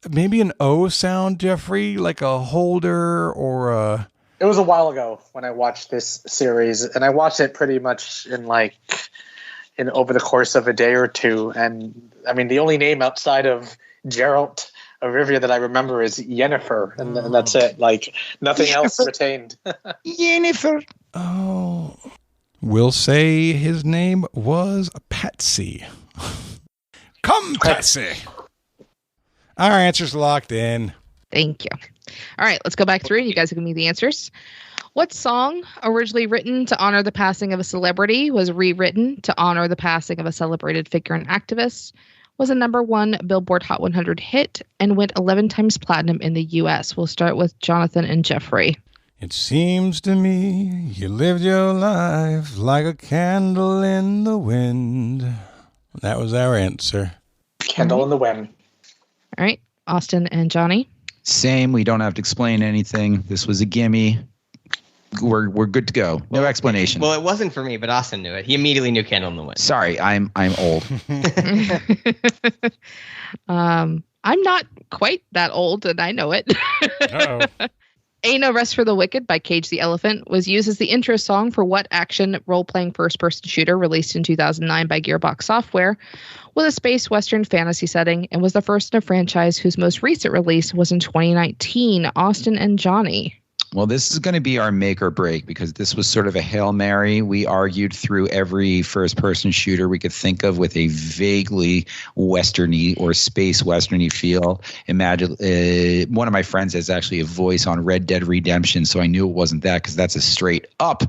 maybe an O sound, Jeffrey, like a holder or a... It was a while ago when I watched this series, and I watched it pretty much in over the course of a day or two. And I mean, the only name outside of Geralt of Rivia that I remember is Yennefer, and that's it. Like nothing else retained. Yennefer. Oh, we'll say his name was Patsy. Come, Patsy. Our answer's locked in. Thank you. All right, let's go back through. You guys can give me the answers. What song, originally written to honor the passing of a celebrity, was rewritten to honor the passing of a celebrated figure and activist, was a number 1 Billboard Hot 100 hit, and went 11 times platinum in the U.S.? We'll start with Jonathan and Jeffrey. It seems to me you lived your life like a candle in the wind. That was our answer. Candle in the wind. All right, Austin and Johnny. Same. We don't have to explain anything. This was a gimme. We're good to go. No explanation. Well, it wasn't for me, but Austin knew it. He immediately knew Candle in the Wind. Sorry, I'm old. I'm not quite that old, and I know it. Uh-oh. Ain't No Rest for the Wicked by Cage the Elephant was used as the intro song for what action role-playing first-person shooter released in 2009 by Gearbox Software with a space western fantasy setting, and was the first in a franchise whose most recent release was in 2019? Austin and Johnny. Well, this is going to be our make or break because this was sort of a Hail Mary. We argued through every first-person shooter we could think of with a vaguely Western-y or space Western-y feel. Imagine one of my friends has actually a voice on Red Dead Redemption, so I knew it wasn't that because that's a straight-up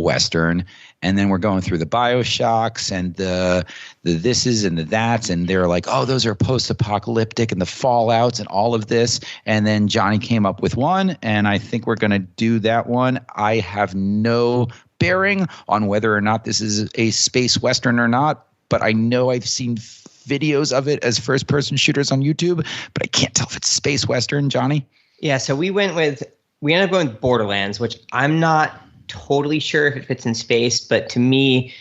Western. And then we're going through the Bioshocks and the thises and the that's. And they're like, oh, those are post-apocalyptic and the Fallouts and all of this. And then Johnny came up with one. And I think we're going to do that one. I have no bearing on whether or not this is a space Western or not. But I know I've seen videos of it as first-person shooters on YouTube. But I can't tell if it's space Western, Johnny. Yeah, so we ended up going with Borderlands, which I'm not totally sure if it fits in space, but to me,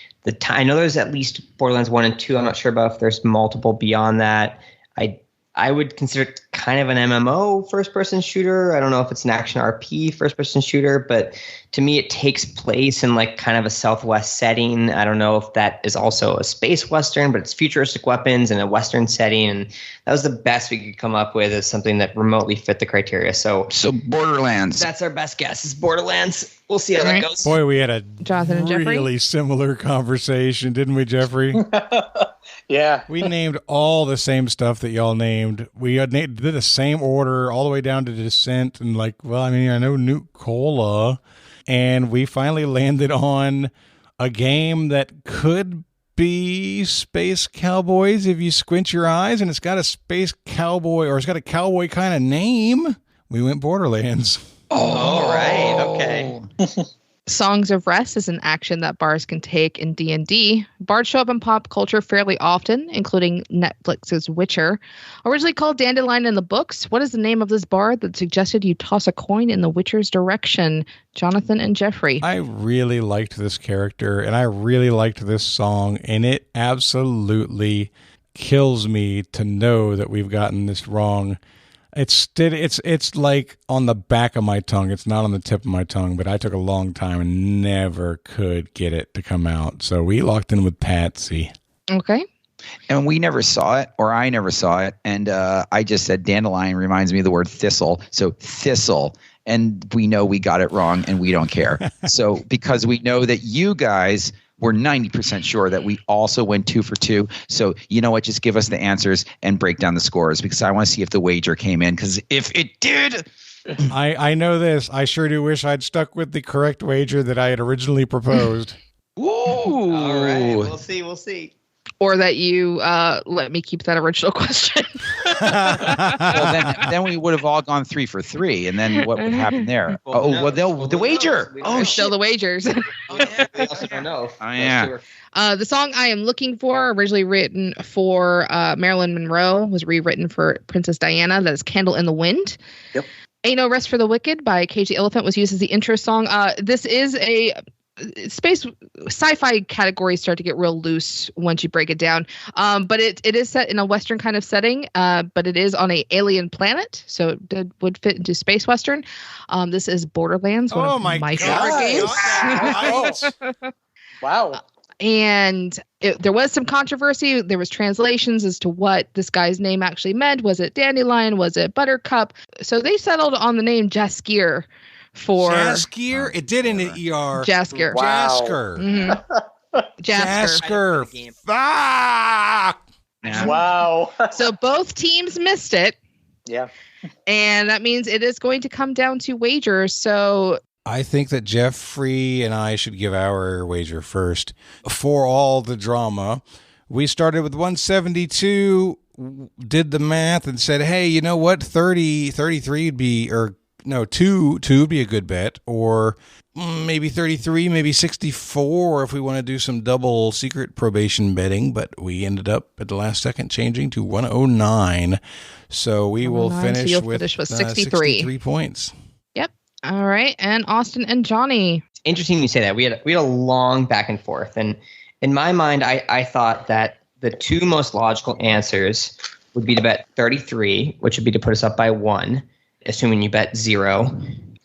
I know there's at least Borderlands 1 and 2. I'm not sure about if there's multiple beyond that. I would consider it kind of an MMO first-person shooter. I don't know if it's an action RP first-person shooter, but to me, it takes place in like kind of a Southwest setting. I don't know if that is also a space Western, but it's futuristic weapons in a Western setting, and that was the best we could come up with as something that remotely fit the criteria. So Borderlands. That's our best guess. Is Borderlands. We'll see how that goes. Boy, we had a Jonathan and Jeffrey? really similar conversation, didn't we, Jeffrey? Yeah. We named all the same stuff that y'all named. We did the same order all the way down to Descent and I know Nuke Cola. And we finally landed on a game that could be Space Cowboys if you squint your eyes, and it's got a space cowboy, or it's got a cowboy kind of name. We went Borderlands. Oh, all right. Okay. Songs of Rest is an action that bards can take in D&D. Bards show up in pop culture fairly often, including Netflix's Witcher. Originally called Dandelion in the books, what is the name of this bard that suggested you toss a coin in the Witcher's direction? Jonathan and Jeffrey. I really liked this character, and I really liked this song, and it absolutely kills me to know that we've gotten this wrong. It's like on the back of my tongue. It's not on the tip of my tongue, but I took a long time and never could get it to come out. So we locked in with Patsy. Okay. And we never saw it, or I never saw it. And I just said dandelion reminds me of the word thistle. So thistle. And we know we got it wrong, and we don't care. So because we know that you guys were 90% sure that we also went 2 for 2. So you know what? Just give us the answers and break down the scores, because I want to see if the wager came in. Because if it did, I know this. I sure do wish I'd stuck with the correct wager that I had originally proposed. Ooh! All right. We'll see. Or that you let me keep that original question. Well, then we would have all gone 3 for 3, and then what would happen there? The wager. Still the wagers. Oh, yeah. We also don't know. Oh, yeah. The song I Am Looking For, originally written for Marilyn Monroe, was rewritten for Princess Diana. That is Candle in the Wind. Yep. Ain't No Rest for the Wicked by Cage the Elephant was used as the intro song. This is a space sci-fi categories start to get real loose once you break it down. But it is set in a Western kind of setting, but it is on a alien planet, so it would fit into space Western. This is Borderlands, one of my favorite games. Wow. And there was some controversy. There was translations as to what this guy's name actually meant. Was it Dandelion? Was it Buttercup? So they settled on the name Jaskier. Jaskier? It did in the ER. Jaskier. Wow. Jasker. Mm-hmm. Jasker. Fuck! Yeah. Wow. So both teams missed it. Yeah. And that means it is going to come down to wagers. So I think that Jeffrey and I should give our wager first. For all the drama, we started with 172, did the math, and said, hey, you know what? 33 would be, or no, 2 would be a good bet, or maybe 33, maybe 64 if we want to do some double secret probation betting, but we ended up at the last second changing to 109. So we will finish with 63 points. Yep. All right. And Austin and Johnny. It's interesting you say that. We had a long back and forth, and in my mind, I thought that the 2 most logical answers would be to bet 33, which would be to put us up by 1, assuming you bet 0,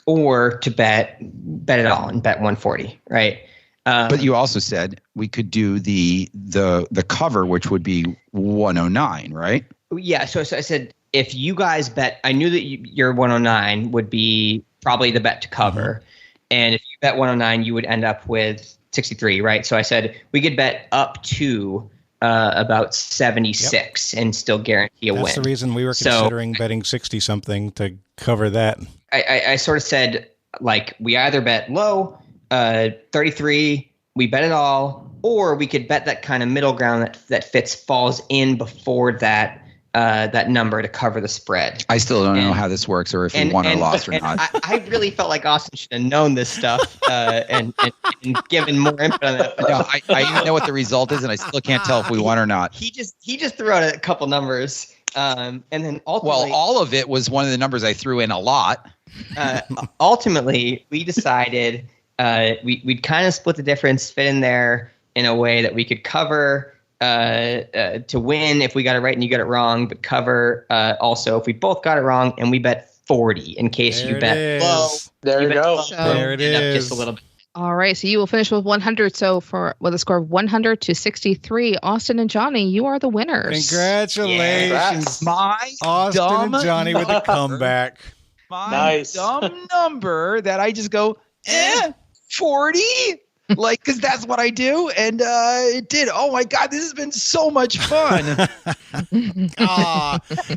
or to bet it all and bet 140, right? But you also said we could do the cover, which would be 109, right? Yeah. So I said, if you guys bet, I knew that your 109 would be probably the bet to cover. And if you bet 109, you would end up with 63, right? So I said we could bet up to about 76 and still guarantee a win. That's the reason we were considering betting 60-something to cover that. I sort of said, like, we either bet low 33, we bet it all, or we could bet that kind of middle ground that Fitz falls in before that number to cover the spread. I still don't know how this works or if we won or lost or not. I really felt like Austin should have known this stuff and given more input on that. No, I even know what the result is, and I still can't tell if we won or not. He just threw out a couple numbers, and then ultimately, well, all of it was one of the numbers I threw in a lot. Ultimately, we decided we'd kind of split the difference, fit in there in a way that we could cover to win if we got it right and you got it wrong, but cover also if we both got it wrong, and we bet 40 in case you bet low. There you go. There it is. Just a little bit. All right, so you will finish with 100. So with a score of 100 to 63, Austin and Johnny, you are the winners. Congratulations. My Austin dumb and Johnny with a comeback. My dumb number that I just go, 40? Like, because that's what I do. And it did. Oh, my God, this has been so much fun.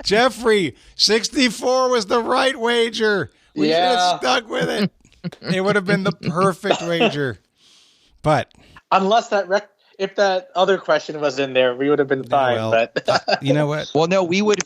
Jeffrey, 64 was the right wager. We should have stuck with it. It would have been the perfect wager. But unless if that other question was in there, we would have been fine. But you know what? Well, no, we would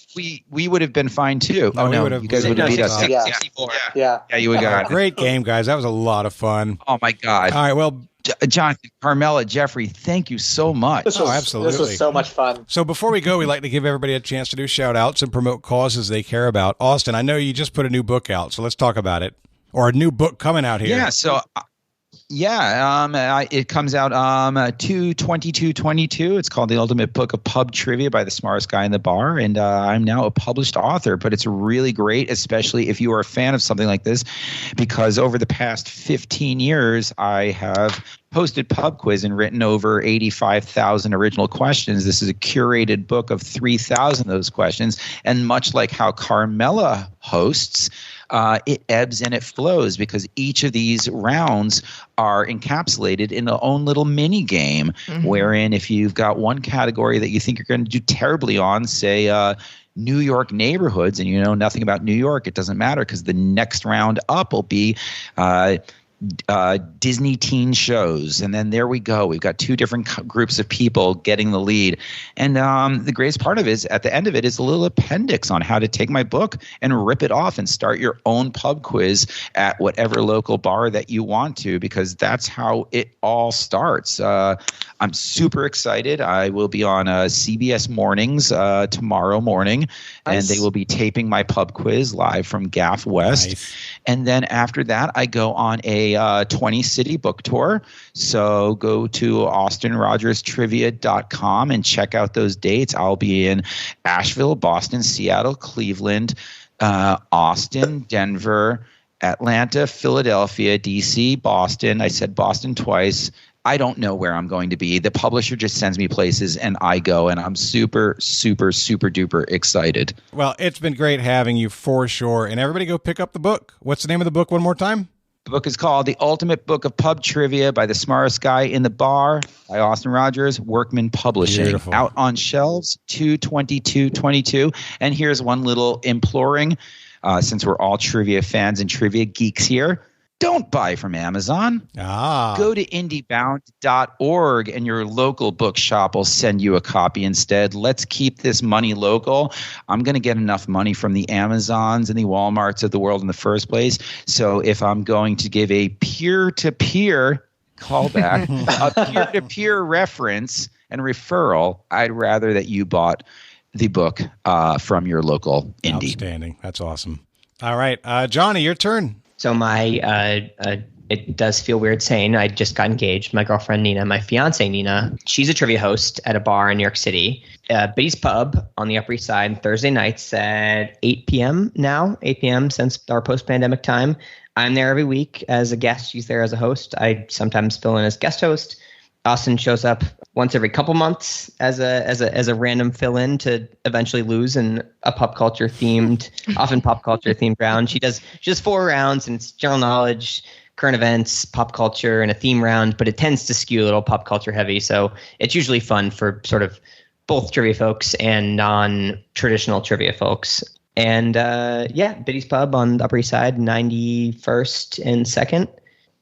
have been fine too. You guys would have beat us. 64. Yeah, you would got it. Great game, guys. That was a lot of fun. Oh my God. All right, well, Jonathan, Carmela, Jeffrey, thank you so much. Absolutely. This was so much fun. So before we go, we like to give everybody a chance to do shout outs and promote causes they care about. Austin, I know you just put a new book out, so let's talk about it. Or a new book coming out here. Yeah, so it comes out 2/22/22. It's called The Ultimate Book of Pub Trivia by the Smartest Guy in the Bar, and I'm now a published author. But it's really great, especially if you are a fan of something like this, because over the past 15 years, I have hosted Pub Quiz and written over 85,000 original questions. This is a curated book of 3,000 of those questions, and much like how Carmela hosts, it ebbs and it flows because each of these rounds are encapsulated in their own little mini game, wherein if you've got one category that you think you're going to do terribly on, say New York neighborhoods, and you know nothing about New York, it doesn't matter because the next round up will be Disney teen shows, and then there we go. We've got two different groups of people getting the lead, and the greatest part of it is at the end of it is a little appendix on how to take my book and rip it off and start your own pub quiz at whatever local bar that you want to, because that's how it all starts. I'm super excited. I will be on CBS Mornings tomorrow morning, and they will be taping my pub quiz live from Gaff West. Nice. And then after that, I go on a 20-city book tour. So go to austinrogerstrivia.com and check out those dates. I'll be in Asheville, Boston, Seattle, Cleveland, Austin, Denver, Atlanta, Philadelphia, D.C., Boston. I said Boston twice. I don't know where I'm going to be. The publisher just sends me places and I go, and I'm super, super, super duper excited. Well, it's been great having you for sure. And everybody go pick up the book. What's the name of the book one more time? The book is called The Ultimate Book of Pub Trivia by the Smartest Guy in the Bar by Austin Rogers, Workman Publishing. Beautiful. Out on shelves 2/22/22. And here's one little imploring, since we're all trivia fans and trivia geeks here. Don't buy from Amazon. Go to indiebound.org and your local bookshop will send you a copy instead. Let's keep this money local. I'm going to get enough money from the Amazons and the Walmarts of the world in the first place. So if I'm going to give a peer-to-peer callback, a peer-to-peer reference and referral, I'd rather that you bought the book from your local indie. Outstanding. That's awesome. All right. Johnny, your turn. So it does feel weird saying I just got engaged. My girlfriend Nina, my fiance Nina, she's a trivia host at a bar in New York City, Biddy's Pub on the Upper East Side, Thursday nights at 8 p.m. now, 8 p.m. since our post-pandemic time. I'm there every week as a guest. She's there as a host. I sometimes fill in as guest host. Austin shows up once every couple months as a random fill-in to eventually lose in a often pop culture themed round. She does 4 rounds, and it's general knowledge, current events, pop culture, and a theme round, but it tends to skew a little pop culture heavy. So it's usually fun for sort of both trivia folks and non-traditional trivia folks. And Biddy's Pub on the Upper East Side, 91st and 2nd.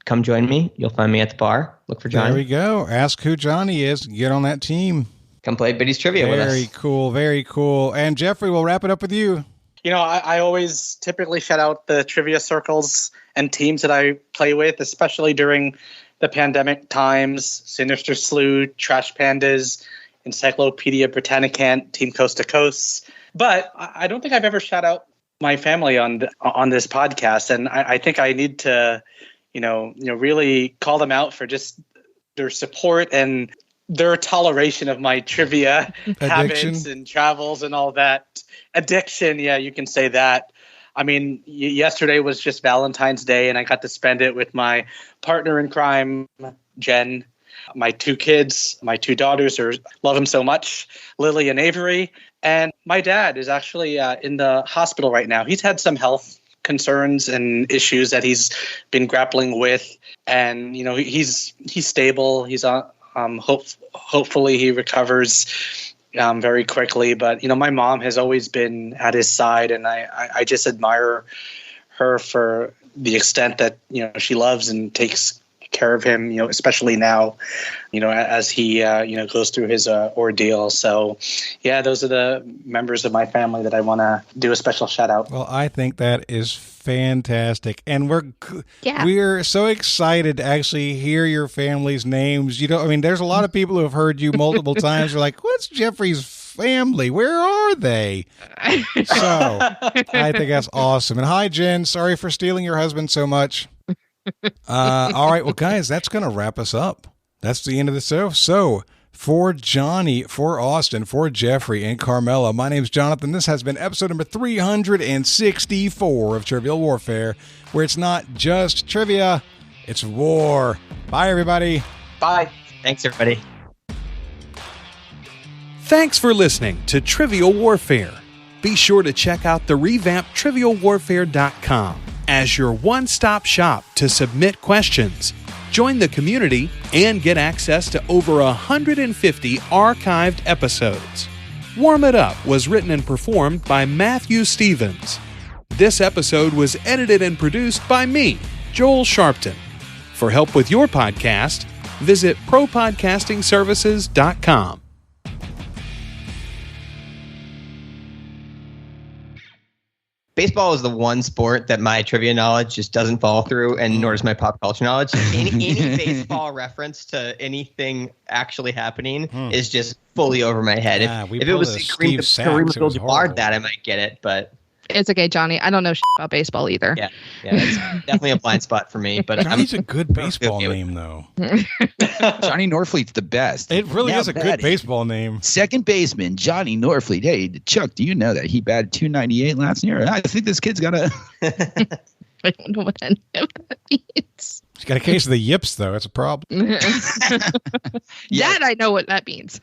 come join me. You'll find me at the bar. Look for Johnny. There we go. Ask who Johnny is. Get on that team. Come play Biddy's Trivia with us. Very cool. Very cool. And Jeffrey, we'll wrap it up with you. I always typically shout out the trivia circles and teams that I play with, especially during the pandemic times. Sinister Sleuth, Trash Pandas, Encyclopedia Britannicant, Team Coast to Coast. But I don't think I've ever shout out my family on this podcast, and I think I need to, really call them out for just their support and their toleration of my trivia habits and travels and all that. Addiction, yeah, you can say that. I mean, yesterday was just Valentine's Day, and I got to spend it with my partner in crime, Jen. My 2 kids, my 2 daughters, love them so much, Lily and Avery. And my dad is actually in the hospital right now. He's had some health concerns and issues that he's been grappling with. And, he's stable. He's on. Hopefully he recovers very quickly. But, my mom has always been at his side, and I just admire her for the extent that, she loves and takes care of him, especially now, as he, goes through his ordeal. So, yeah, those are the members of my family that I want to do a special shout out. Well, I think that is fantastic. And we're so excited to actually hear your family's names. There's a lot of people who have heard you multiple times. They're like, what's Jeffrey's family? Where are they? So I think that's awesome. And hi, Jen. Sorry for stealing your husband so much. All right, well, guys, that's going to wrap us up. That's the end of the show. So, for Johnny, for Austin, for Jeffrey, and Carmela, my name's Jonathan. This has been episode number 364 of Trivial Warfare, where it's not just trivia, it's war. Bye, everybody. Bye. Thanks, everybody. Thanks for listening to Trivial Warfare. Be sure to check out the revamped TrivialWarfare.com as your one-stop shop to submit questions, join the community, and get access to over 150 archived episodes. Warm It Up was written and performed by Matthew Stevens. This episode was edited and produced by me, Joel Sharpton. For help with your podcast, visit ProPodcastingServices.com. Baseball is the one sport that my trivia knowledge just doesn't follow through, and nor does my pop culture knowledge. Any baseball reference to anything actually happening is just fully over my head. If it was Kareem Abdul-Jabbar, that I might get it, but it's okay, Johnny. I don't know shit about baseball either. Yeah, it's definitely a blind spot for me. But Johnny's a good baseball name, though. Johnny Norfleet's the best. It really is a good baseball name. Second baseman, Johnny Norfleet. Hey, Chuck, do you know that he batted .298 last year? I think this kid's got a... I don't know what that means. He's got a case of the yips, though. That's a problem. That I know what that means.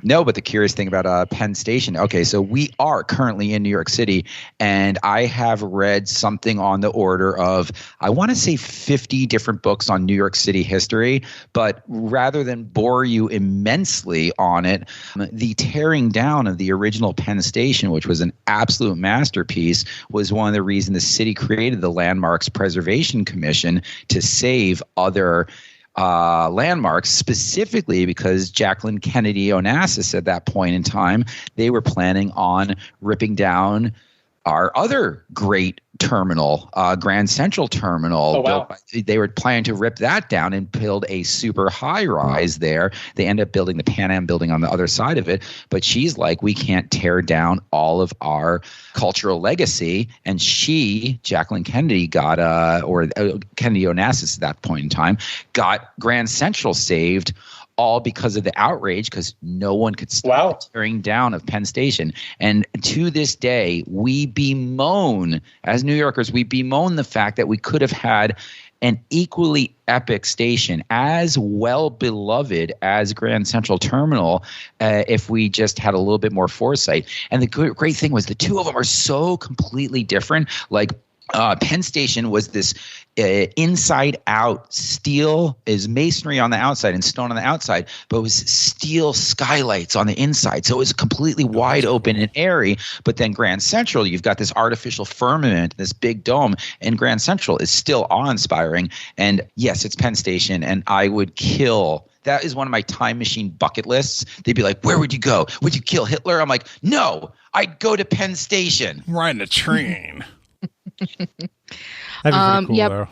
No, but the curious thing about Penn Station, okay, so we are currently in New York City, and I have read something on the order of, I want to say 50 different books on New York City history, but rather than bore you immensely on it, the tearing down of the original Penn Station, which was an absolute masterpiece, was one of the reasons the city created the Landmarks Preservation Commission to save other landmarks, specifically because Jacqueline Kennedy Onassis at that point in time, they were planning on ripping down our other great terminal, Grand Central Terminal. Oh, wow. They were planning to rip that down and build a super high rise there. They ended up building the Pan Am building on the other side of it. But she's like, we can't tear down all of our cultural legacy. And she, Jacqueline Kennedy, got Kennedy Onassis at that point in time, got Grand Central saved, all because of the outrage, because no one could stop the tearing down of Penn Station. And to this day, we bemoan, as New Yorkers, we bemoan the fact that we could have had an equally epic station, as well beloved as Grand Central Terminal, if we just had a little bit more foresight. And the great thing was the two of them are so completely different. Like, Penn Station was this inside out steel, is masonry on the outside and stone on the outside, but it was steel skylights on the inside. So it was completely wide open and airy. But then Grand Central, you've got this artificial firmament, this big dome, and Grand Central is still awe-inspiring. And yes, it's Penn Station, and I would kill. That is one of my time machine bucket lists. They'd be like, where would you go? Would you kill Hitler? I'm like, no, I'd go to Penn Station. Riding a train. That'd be pretty cool, though.